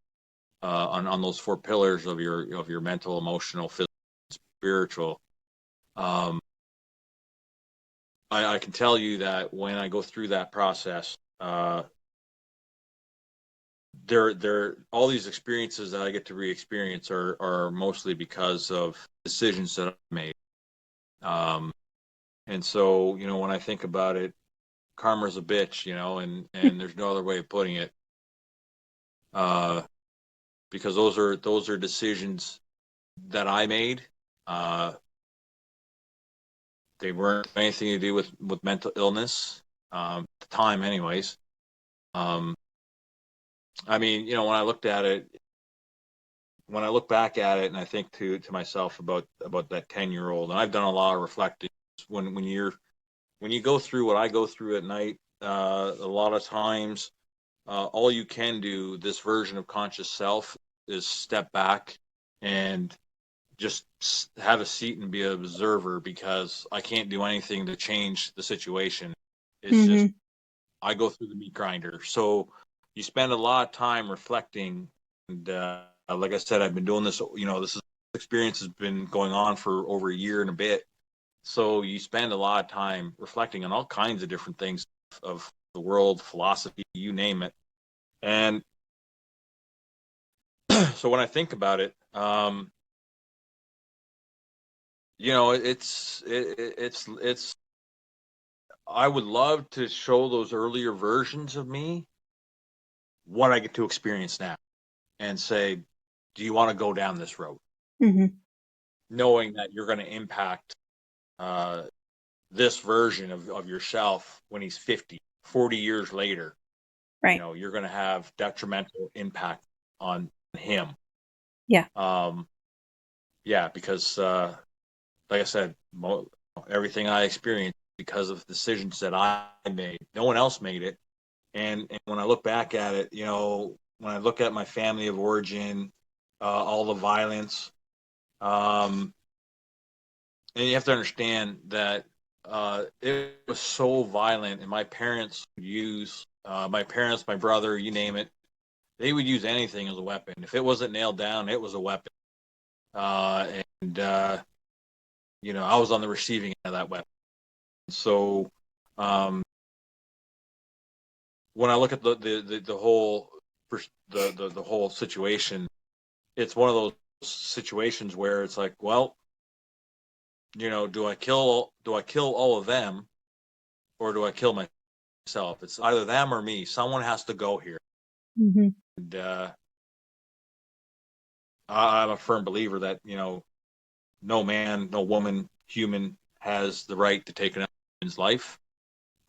on those 4 pillars of your mental, emotional, physical, spiritual. Um, I can tell you that when I go through that process, there all these experiences that I get to re-experience are mostly because of decisions that I made. And so, when I think about it, karma's a bitch, and there's no other way of putting it. Because those are decisions that I made. They weren't anything to do with mental illness, at the time anyways. I mean, when I look back at it and I think to myself about that 10-year-old, and I've done a lot of reflecting when you go through what I go through at night, a lot of times, all you can do, this version of conscious self, is step back and just have a seat and be an observer, because I can't do anything to change the situation. It's just, I go through the meat grinder. So you spend a lot of time reflecting. And like I said, I've been doing this, this experience has been going on for over a year and a bit. So you spend a lot of time reflecting on all kinds of different things of the world, philosophy, you name it. And so when I think about it, it's I would love to show those earlier versions of me what I get to experience now, and say, do you want to go down this road? Knowing that you're going to impact this version of yourself when he's 50, 40 years later. Right. You're going to have detrimental impact on him. Yeah. Yeah, because like I said, everything I experienced because of decisions that I made. No one else made it. And when I look back at it, when I look at my family of origin, all the violence, and you have to understand that it was so violent, and my parents would use, my brother, you name it, they would use anything as a weapon. If it wasn't nailed down, it was a weapon. And I was on the receiving end of that weapon. So when I look at the whole situation, it's one of those situations where it's like, well, do I kill all of them, or do I kill myself? It's either them or me. Someone has to go here. Mm-hmm. And I'm a firm believer that, no man, no woman, human has the right to take another man's life.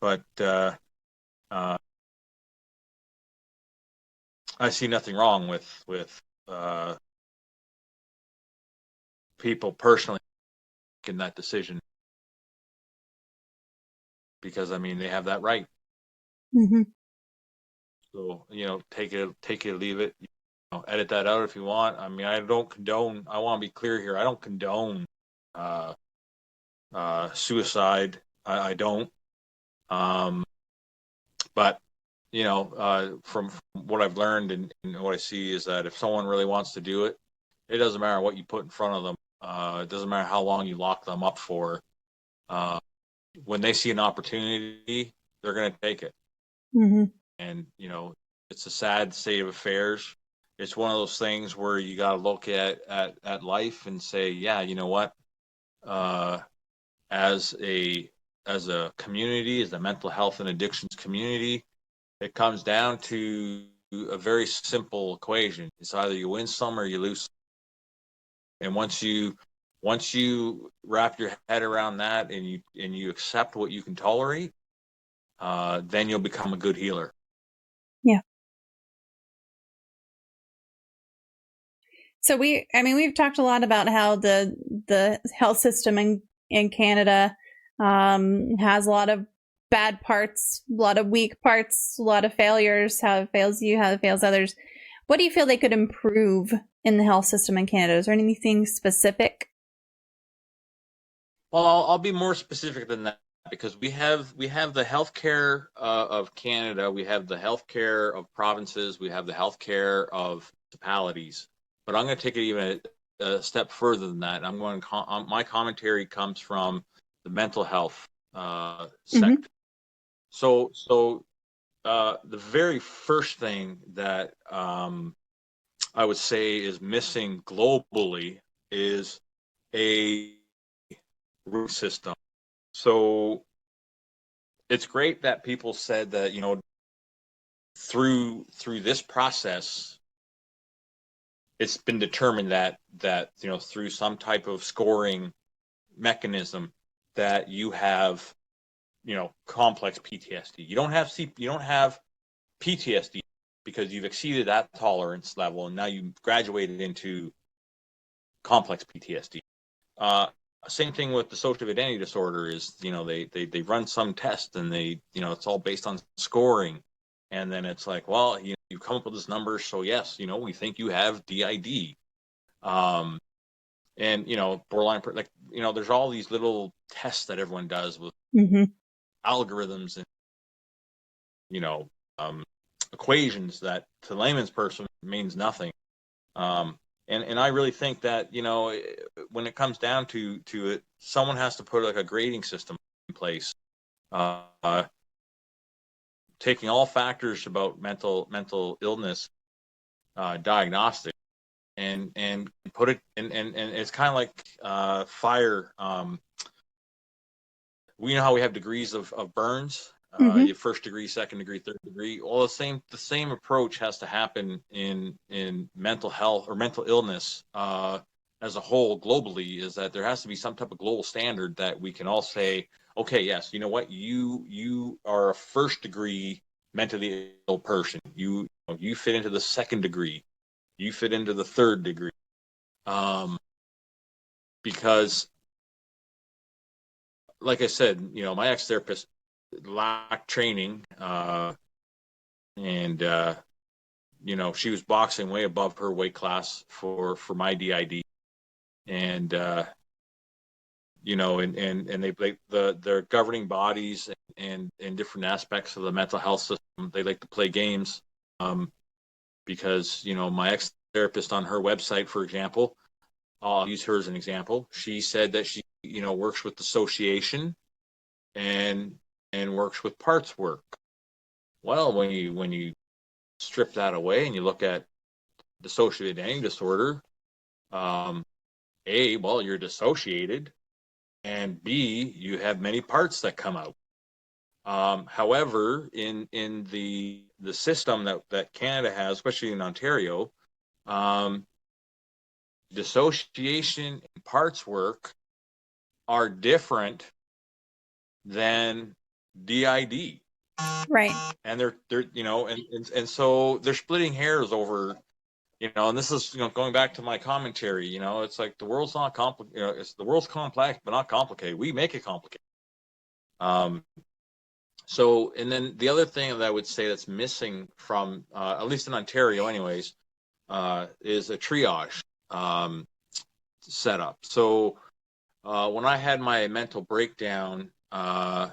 But I see nothing wrong with people personally making that decision, because I mean they have that right. Mm-hmm. So take it, leave it. Edit that out if you want. I mean, I don't condone. I want to be clear here. I don't condone suicide. I don't. But from what I've learned and what I see is that if someone really wants to do it, it doesn't matter what you put in front of them. It doesn't matter how long you lock them up for. When they see an opportunity, they're going to take it. Mm-hmm. And it's a sad state of affairs. It's one of those things where you got to look at life and say, yeah, you know what? As a community, as a mental health and addictions community, it comes down to a very simple equation. It's either you win some or you lose some. And once you wrap your head around that and you accept what you can tolerate, then you'll become a good healer. Yeah. So we've talked a lot about how the health system in Canada has a lot of bad parts, a lot of weak parts, a lot of failures, how it fails you, how it fails others. What do you feel they could improve in the health system in Canada? Is there anything specific? Well, I'll be more specific than that, because we have the healthcare of Canada, we have the healthcare of provinces, we have the healthcare of municipalities. But I'm going to take it even a step further than that. I'm going. My commentary comes from the mental health sector. So the very first thing that I would say is missing globally is a root system. So it's great that people said that through this process, it's been determined that through some type of scoring mechanism that you have complex PTSD. You don't have PTSD because you've exceeded that tolerance level and now you've graduated into complex PTSD. Same thing with dissociative identity disorder is, they run some test and it's all based on scoring. And then it's like, well, you come up with this number. So yes, we think you have DID. And, borderline, there's all these little tests that everyone does with algorithms and, equations that to layman's person means nothing. And I really think that, when it comes down to it, someone has to put like a grading system in place, taking all factors about mental illness, diagnostic, and put it and it's kind of like fire. We know how we have degrees of burns. Your first degree, second degree, third degree. Well, the same approach has to happen in mental health or mental illness as a whole globally. Is that there has to be some type of global standard that we can all say, okay, yes, you know what, you are a first degree mentally ill person. You fit into the second degree. You fit into the third degree. Because, like I said, my ex-therapist lacked training, and she was boxing way above her weight class for my DID, and and their governing bodies and different aspects of the mental health system, they like to play games, because my ex-therapist on her website, for example, I'll use her as an example. She said that she works with dissociation and works with parts work. Well, when you strip that away and you look at dissociative identity disorder, A, well, you're dissociated, and B, you have many parts that come out. However, in the system that Canada has, especially in Ontario, dissociation and parts work are different than DID. Right. And they're and so they're splitting hairs over, and this is, going back to my commentary, it's like the world's not complicated, it's the world's complex but not complicated. We make it complicated. So, and then the other thing that I would say that's missing from, at least in Ontario anyways, is a triage setup. So when I had my mental breakdown, I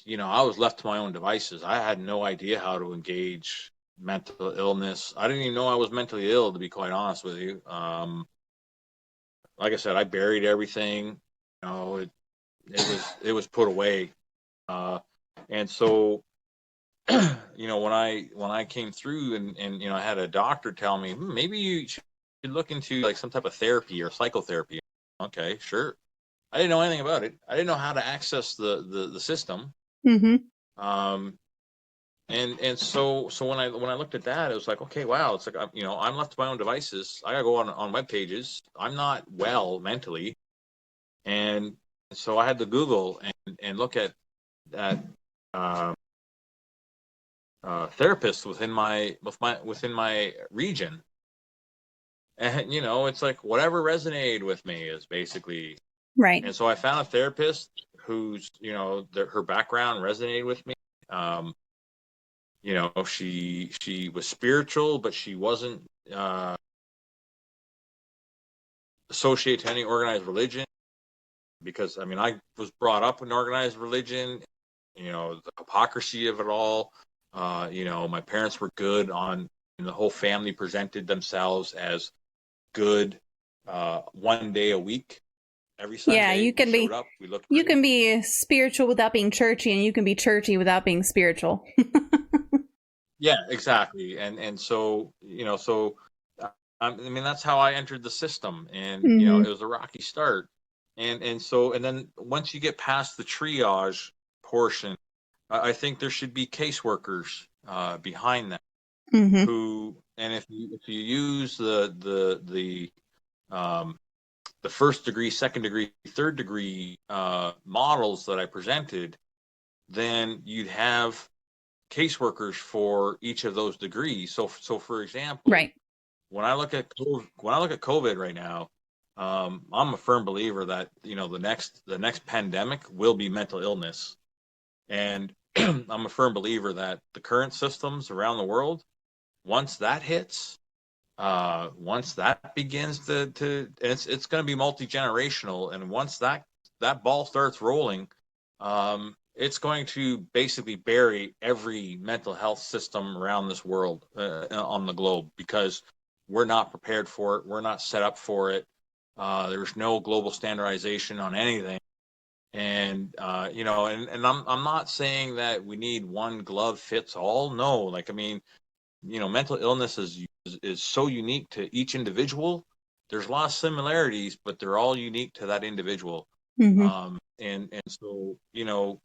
was left to my own devices. I had no idea how to engage mental illness. I didn't even know I was mentally ill, to be quite honest with you. Like I said, I buried everything. It was put away. And so, when I came through and I had a doctor tell me, maybe you should look into like some type of therapy or psychotherapy. Okay, sure. I didn't know anything about it. I didn't know how to access the system. Mm-hmm. And so when I looked at that, it was like, okay, wow, it's like, I'm left to my own devices. I gotta go on web pages. I'm not well mentally, and so I had to Google and look at therapists within my region, and it's like whatever resonated with me is basically right. And so I found a therapist who's her background resonated with me. She was spiritual, but she wasn't associated to any organized religion, because I was brought up in organized religion, the hypocrisy of it all. My parents were good and the whole family presented themselves as good 1 day a week. Every Sunday, yeah, you can be. You can be spiritual without being churchy, and you can be churchy without being spiritual. Yeah, exactly. And so that's how I entered the system, and Mm-hmm. it was a rocky start, and then once you get past the triage portion, I think there should be caseworkers behind that, Mm-hmm. who, and if you use the first degree, second degree, third degree models that I presented, then you'd have caseworkers for each of those degrees. So for example, Right. when I look at COVID right now, I'm a firm believer that the next pandemic will be mental illness, and I'm a firm believer that the current systems around the world, once that hits, once that begins to it's going to be multi-generational, and once that ball starts rolling, it's going to basically bury every mental health system around this world, on the globe, because we're not prepared for it. We're not set up for it. There's no global standardization on anything. And and I'm not saying that we need one glove fits all. No, mental illness is so unique to each individual. There's a lot of similarities, but they're all unique to that individual. Mm-hmm. And so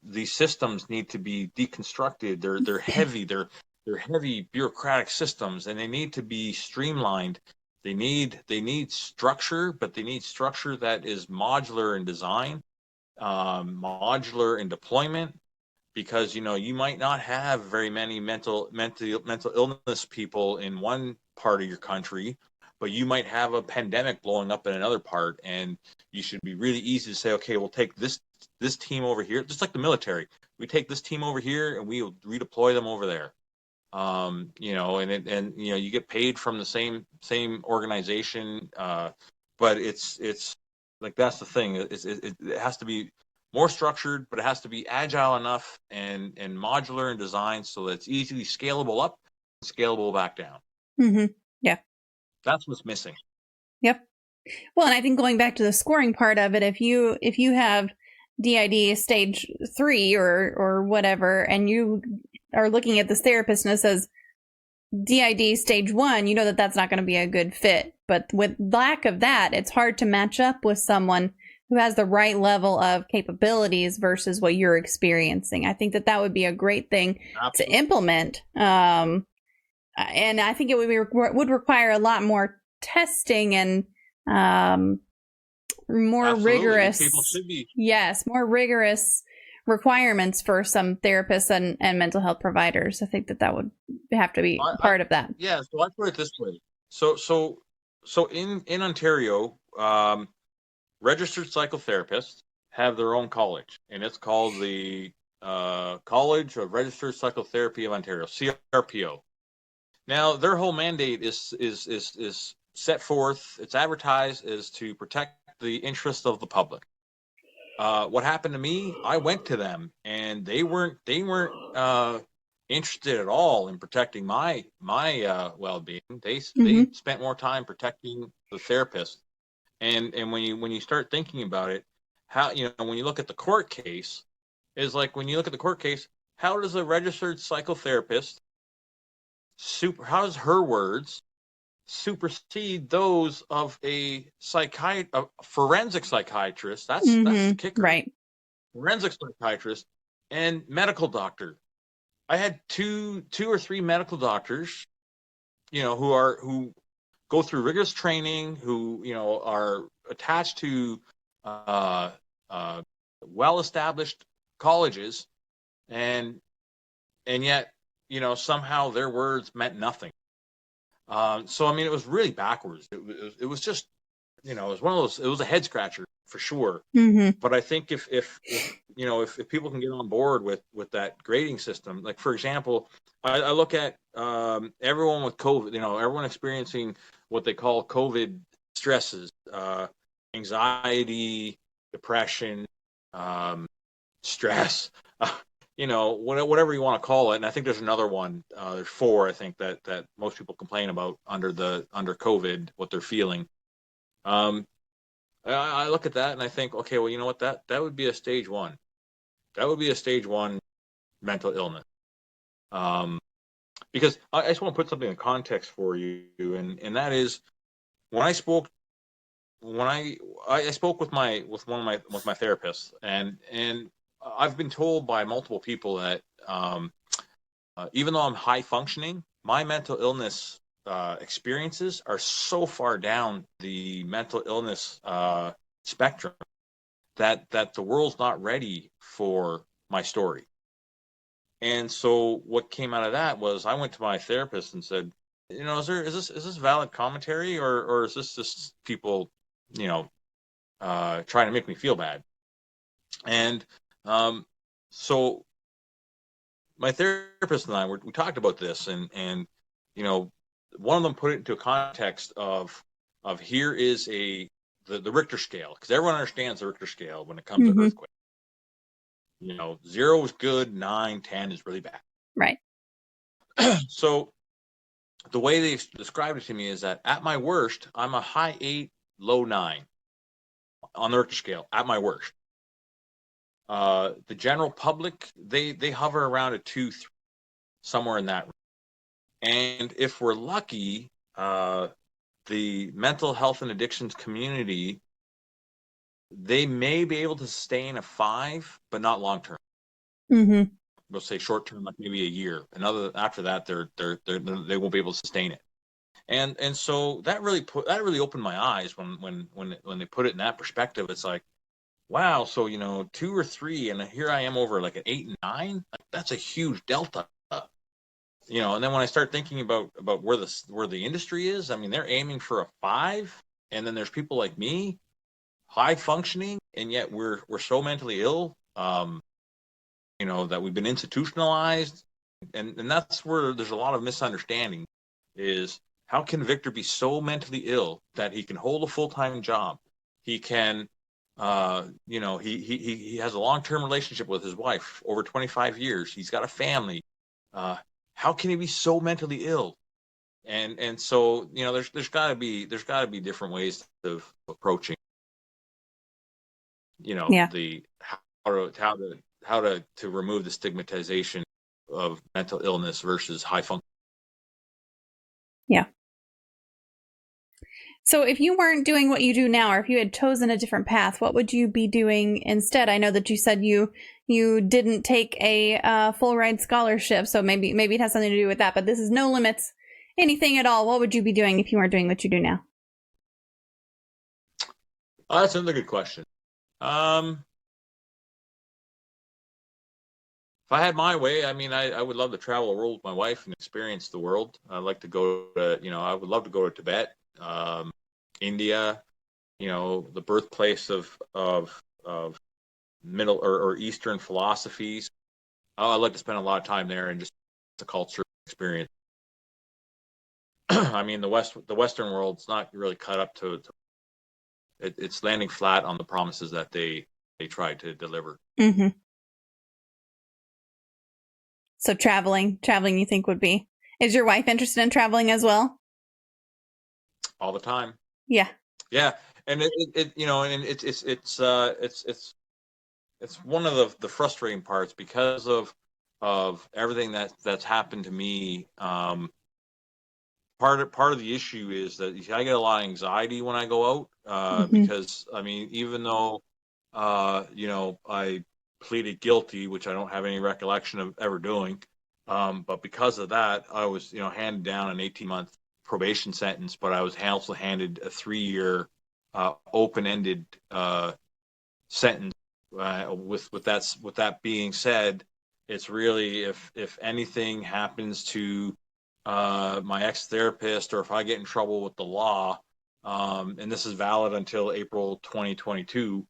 these systems need to be deconstructed. They're heavy. They're heavy bureaucratic systems, and they need to be streamlined. They need structure, but they need structure that is modular in design, modular in deployment, because you might not have very many mental illness people in one part of your country, but you might have a pandemic blowing up in another part, and you should be really easy to say, okay, we'll take this team over here, just like the military. We take this team over here and we'll redeploy them over there. And you get paid from the same organization, but it's like, that's the thing. It has to be more structured, but it has to be agile enough and modular in design, so that it's easily scalable up, scalable back down. Mm-hmm. Yeah. That's what's missing. Yep. Well, and I think going back to the scoring part of it, if you have DID stage 3 or whatever, and you are looking at this therapist and it says DID stage 1, you know that's not going to be a good fit. But with lack of that, it's hard to match up with someone who has the right level of capabilities versus what you're experiencing. I think that that would be a great thing to implement. And I think it would require a lot more testing and more Absolutely. rigorous. People should be. Yes, more rigorous requirements for some therapists and mental health providers. I think that would have to be part of that. Yeah. So I put it this way. So in Ontario, registered psychotherapists have their own college, and it's called the College of Registered Psychotherapy of Ontario, CRPO. Now, their whole mandate is set forth. It's advertised as to protect the interests of the public. What happened to me? I went to them, and they weren't interested at all in protecting my well-being. They spent more time protecting the therapist. And when you start thinking about it, how, when you look at the court case, is like, when you look at the court case, how does a registered psychotherapist how does her words supersede those of a forensic psychiatrist? That's the kicker, right? Forensic psychiatrist and medical doctor. I had two or three medical doctors, who go through rigorous training, who are attached to well-established colleges, and yet somehow their words meant nothing. So I mean, it was really backwards. It was just, it was one of those. It was a head scratcher for sure. But I think if people can get on board with that grading system, like, for example, I look at everyone with COVID, everyone experiencing what they call COVID stresses, anxiety, depression, stress, whatever you want to call it. And I think there's another one, there's four, I think, that most people complain about under COVID, what they're feeling. I look at that and I think, okay, well, you know what, that would be a stage one. That would be a stage one mental illness. Because I just want to put something in context for you, and that is, when I spoke with my therapists, and I've been told by multiple people that even though I'm high functioning, my mental illness experiences are so far down the mental illness spectrum that the world's not ready for my story. And so what came out of that was, I went to my therapist and said, is this valid commentary, or is this just people, trying to make me feel bad? And so my therapist and I, we talked about this, and one of them put it into a context of here is the Richter scale, because everyone understands the Richter scale when it comes to earthquake. 0 is good, 9, 10 is really bad. Right. So the way they described it to me is that at my worst, I'm a high 8, low 9 on the Richter scale, at my worst. The general public, they hover around a 2, 3, somewhere in that range. And if we're lucky, the mental health and addictions community, they may be able to sustain a 5, but not long term. We'll say short term, like maybe a year. After that, they won't be able to sustain it. And so that really opened my eyes when they put it in that perspective. It's like, wow, so 2 or 3, and here I am over like an 8 and 9. Like, that's a huge delta. And then when I start thinking about where the industry is, I mean, they're aiming for a 5, and then there's people like me, high functioning, and yet we're so mentally ill, that we've been institutionalized, and that's where there's a lot of misunderstanding. Is, how can Victor be so mentally ill that he can hold a full-time job? He can, he has a long-term relationship with his wife over 25 years. He's got a family. How can he be so mentally ill? And so, there's got to be different ways of approaching, the how to remove the stigmatization of mental illness versus high function. Yeah. So if you weren't doing what you do now, or if you had chosen a different path, what would you be doing instead? I know that you said you didn't take a full ride scholarship, so maybe it has something to do with that. But this is no limits, anything at all. What would you be doing if you weren't doing what you do now? Oh, that's another good question. If I had my way, I mean, I would love to travel the world with my wife and experience the world. I'd like to go to, I would love to go to Tibet, India, the birthplace of middle or Eastern philosophies. I'd like to spend a lot of time there and just the culture experience. I mean, the Western world's not really cut up to it's landing flat on the promises that they tried to deliver. Mm-hmm. So traveling, you think would be? Is your wife interested in traveling as well? All the time. Yeah. Yeah, and it's one of the frustrating parts because of everything that's happened to me. Part of the issue is that I get a lot of anxiety when I go out because I mean, even though I pleaded guilty, which I don't have any recollection of ever doing. But because of that, I was, handed down an 18-month probation sentence, but I was also handed a 3-year open-ended sentence. With that being said, it's really if anything happens to my ex-therapist or if I get in trouble with the law, and this is valid until April 2022.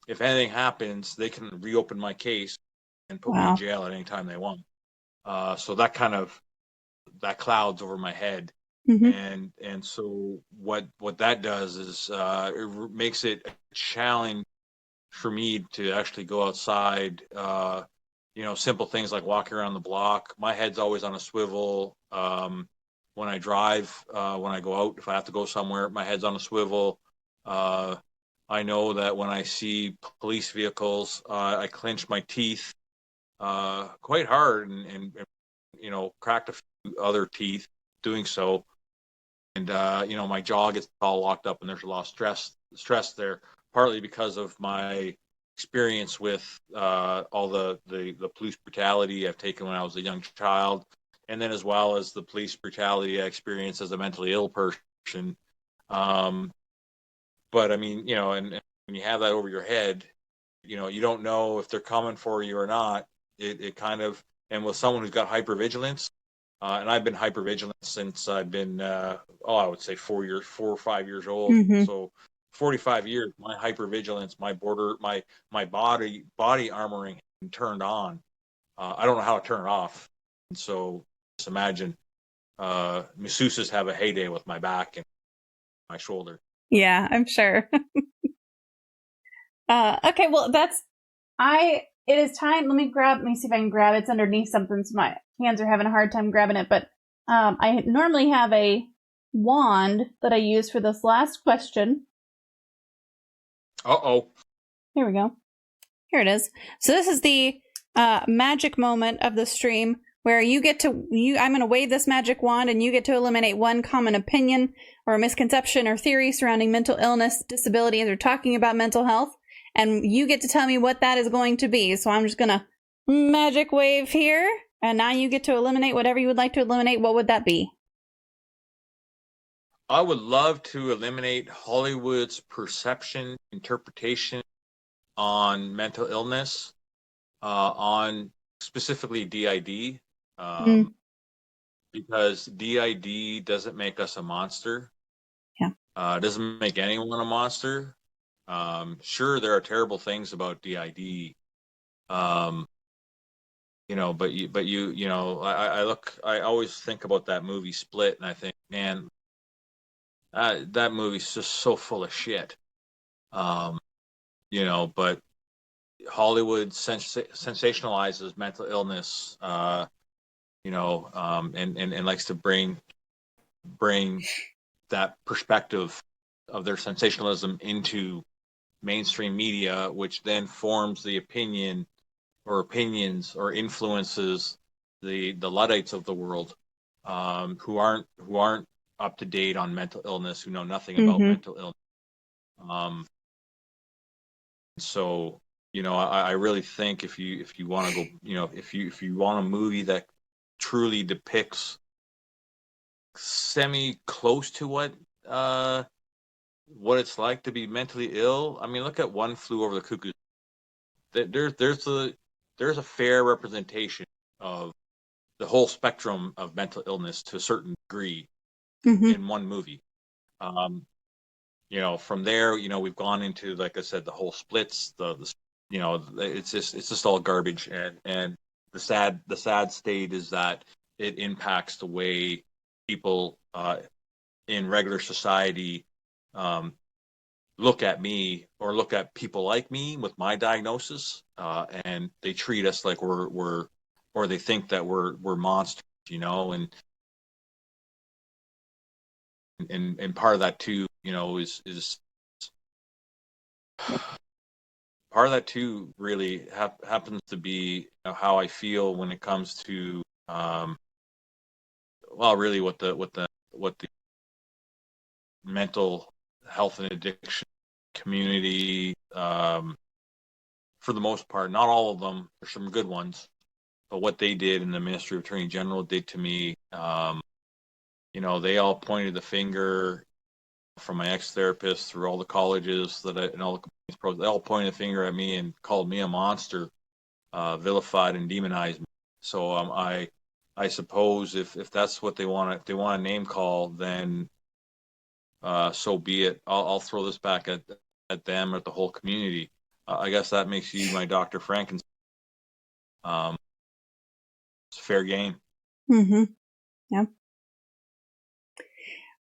If anything happens, they can reopen my case and put me in jail at any time they want. So that clouds over my head. Mm-hmm. And so what that does is it makes it a challenge for me to actually go outside. Simple things like walking around the block. My head's always on a swivel. When I drive, when I go out, if I have to go somewhere, my head's on a swivel. I know that when I see police vehicles, I clench my teeth quite hard and cracked a few other teeth doing so. And, my jaw gets all locked up and there's a lot of stress there, partly because of my experience with all the police brutality I've taken when I was a young child, and then as well as the police brutality I experienced as a mentally ill person. But I mean, and when you have that over your head, you don't know if they're coming for you or not. It kind of, and with someone who's got hypervigilance, and I've been hypervigilant since I've been, I would say 4 or 5 years old. Mm-hmm. So 45 years, my hypervigilance, my body armoring turned on. I don't know how to turn it off. And so just imagine, masseuses have a heyday with my back and my shoulder. Yeah, I'm sure. Okay, well, it is time. Let me see if I can grab it. It's underneath something, so my hands are having a hard time grabbing it. But I normally have a wand that I use for this last question. Uh-oh. Here we go. Here it is. So this is the magic moment of the stream where I'm going to wave this magic wand and you get to eliminate one common opinion or misconception or theory surrounding mental illness, disability, as we're talking about mental health. And you get to tell me what that is going to be. So I'm just going to magic wave here. And now you get to eliminate whatever you would like to eliminate. What would that be? I would love to eliminate Hollywood's perception, interpretation on mental illness, on specifically DID. Because DID doesn't make us a monster. Yeah. It doesn't make anyone a monster. Sure, there are terrible things about DID. I always think about that movie Split, and I think, man, that movie's just so full of shit. But Hollywood sensationalizes mental illness, and likes to bring that perspective of their sensationalism into mainstream media, which then forms the opinions or influences the Luddites of the world, who aren't up to date on mental illness, who know nothing about Mm-hmm. mental illness. So, I really think if you want to go, if you want a movie that truly depicts semi close to what it's like to be mentally ill. I mean, look at One Flew Over the Cuckoo's. There's a fair representation of the whole spectrum of mental illness to a certain degree Mm-hmm. in one movie. From there, we've gone into, like I said, the whole splits, it's just all garbage. And the sad state is that it impacts the way people in regular society look at me or look at people like me with my diagnosis, and they treat us like or they think that we're monsters, and part of that too, is part of that too really happens to be how I feel when it comes to really what the mental health and addiction community, for the most part, not all of them, there's some good ones, but what they did in the Ministry of Attorney General did to me, they all pointed the finger from my ex-therapist through all the colleges and all the complaints pros, they all pointed a finger at me and called me a monster, vilified and demonized me. So I suppose if that's what they want, if they want a name call, then so be it. I'll throw this back at them, at the whole community. I guess that makes you my Dr. Frankenstein. It's fair game. Mm-hmm. Yeah.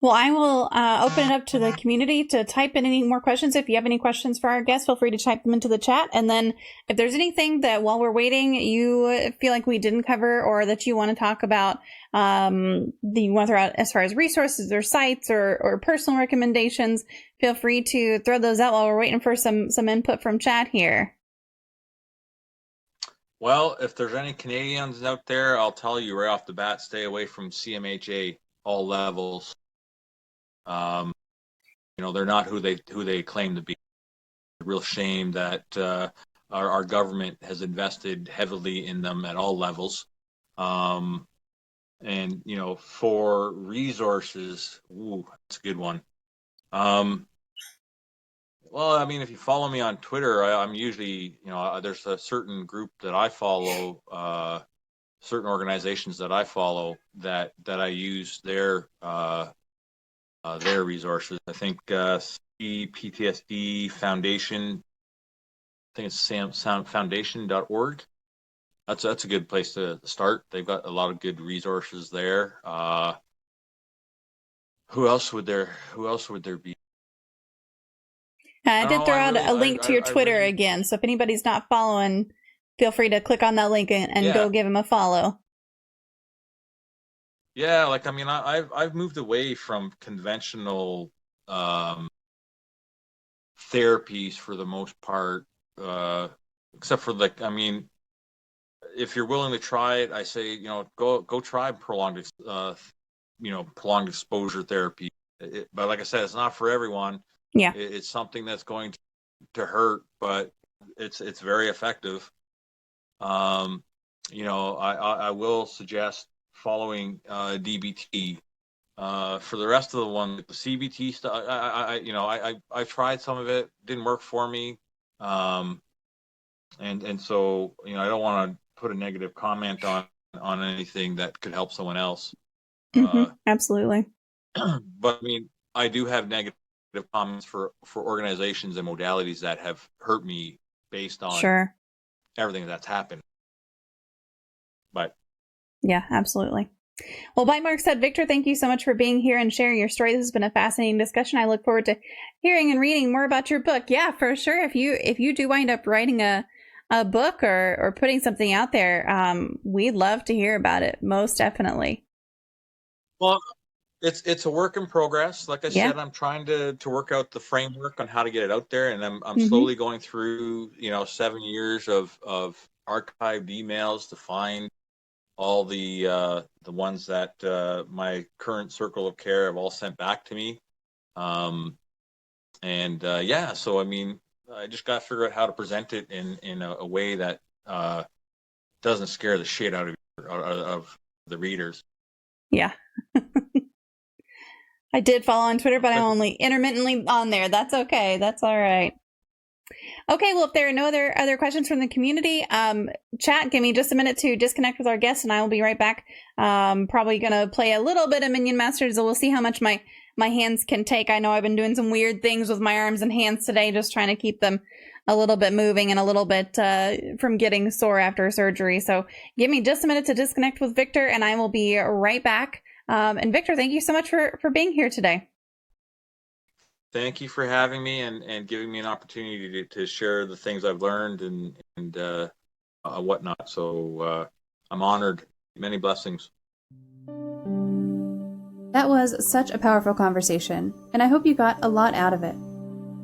Well, I will open it up to the community to type in any more questions. If you have any questions for our guests, feel free to type them into the chat. And then if there's anything that while we're waiting, you feel like we didn't cover or that you want to talk about, that you want to throw out as far as resources or sites or personal recommendations, feel free to throw those out while we're waiting for some input from chat here. Well, if there's any Canadians out there, I'll tell you right off the bat, stay away from CMHA, all levels. They're not who they claim to be. It's a real shame that our government has invested heavily in them at all levels. And for resources, that's a good one. Well, I mean, if you follow me on Twitter, I'm usually, there's a certain group that I follow, certain organizations that I follow that I use their resources. I think CPTSD Foundation. I think it's foundation.org. That's a good place to start. They've got a lot of good resources there. Who else would there be? I did throw out a link to your Twitter again. So if anybody's not following, feel free to click on that link and go give him a follow. Yeah, I've moved away from conventional therapies for the most part, except for if you're willing to try it, I say, go try prolonged exposure therapy. But like I said, it's not for everyone. Yeah, it's something that's going to hurt, but it's very effective. I will suggest following DBT. For the rest of the one, the CBT stuff, I tried some of it, didn't work for me, and so I don't want to put a negative comment on anything that could help someone else. Absolutely. But I mean, I do have negative comments for organizations and modalities that have hurt me based on everything that's happened. But yeah, absolutely. Well, Bite Mark said, Victor, thank you so much for being here and sharing your story. This has been a fascinating discussion. I look forward to hearing and reading more about your book. Yeah, for sure. If you do wind up writing a book or putting something out there, we'd love to hear about it. Most definitely. Well, it's a work in progress. Like I said, I'm trying to work out the framework on how to get it out there, and I'm slowly going through 7 years of archived emails to find all the ones that my current circle of care have all sent back to me. Yeah, so I mean, I just got to figure out how to present it in a way that doesn't scare the shit out of the readers. Yeah. I did follow on Twitter, but I'm only intermittently on there. That's okay. That's all right. Okay, well, if there are no other questions from the community, chat, give me just a minute to disconnect with our guests, and I will be right back. Probably going to play a little bit of Minion Masters, so we'll see how much my hands can take. I know I've been doing some weird things with my arms and hands today, just trying to keep them a little bit moving and a little bit from getting sore after surgery. So give me just a minute to disconnect with Victor, and I will be right back. And Victor, thank you so much for being here today. Thank you for having me and giving me an opportunity to share the things I've learned and whatnot. So I'm honored. Many blessings. That was such a powerful conversation, and I hope you got a lot out of it.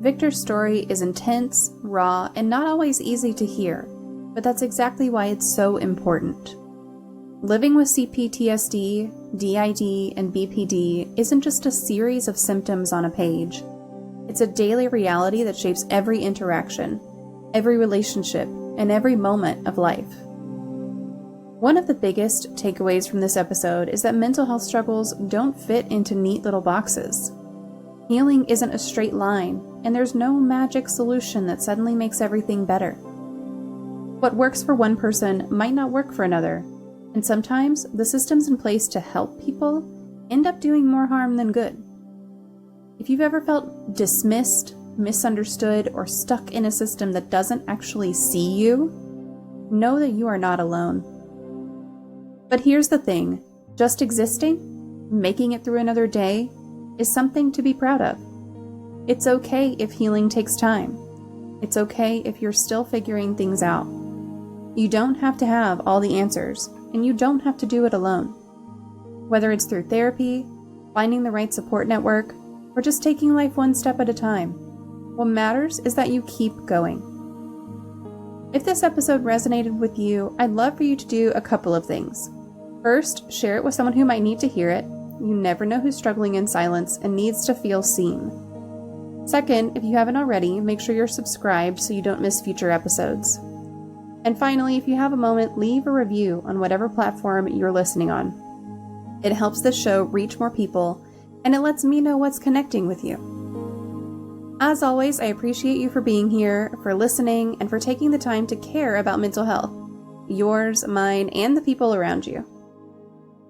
Victor's story is intense, raw, and not always easy to hear, but that's exactly why it's so important. Living with CPTSD, DID, and BPD isn't just a series of symptoms on a page. It's a daily reality that shapes every interaction, every relationship, and every moment of life. One of the biggest takeaways from this episode is that mental health struggles don't fit into neat little boxes. Healing isn't a straight line, and there's no magic solution that suddenly makes everything better. What works for one person might not work for another, and sometimes the systems in place to help people end up doing more harm than good. If you've ever felt dismissed, misunderstood, or stuck in a system that doesn't actually see you, know that you are not alone. But here's the thing, just existing, making it through another day, is something to be proud of. It's okay if healing takes time. It's okay if you're still figuring things out. You don't have to have all the answers, and you don't have to do it alone. Whether it's through therapy, finding the right support network, or just taking life one step at a time, what matters is that you keep going. If this episode resonated with you, I'd love for you to do a couple of things. First, share it with someone who might need to hear it. You never know who's struggling in silence and needs to feel seen. Second, if you haven't already, make sure you're subscribed so you don't miss future episodes. And finally, if you have a moment, leave a review on whatever platform you're listening on. It helps the show reach more people, and it lets me know what's connecting with you. As always, I appreciate you for being here, for listening, and for taking the time to care about mental health. Yours, mine, and the people around you.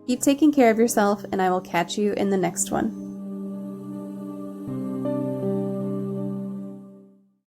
Keep taking care of yourself, and I will catch you in the next one.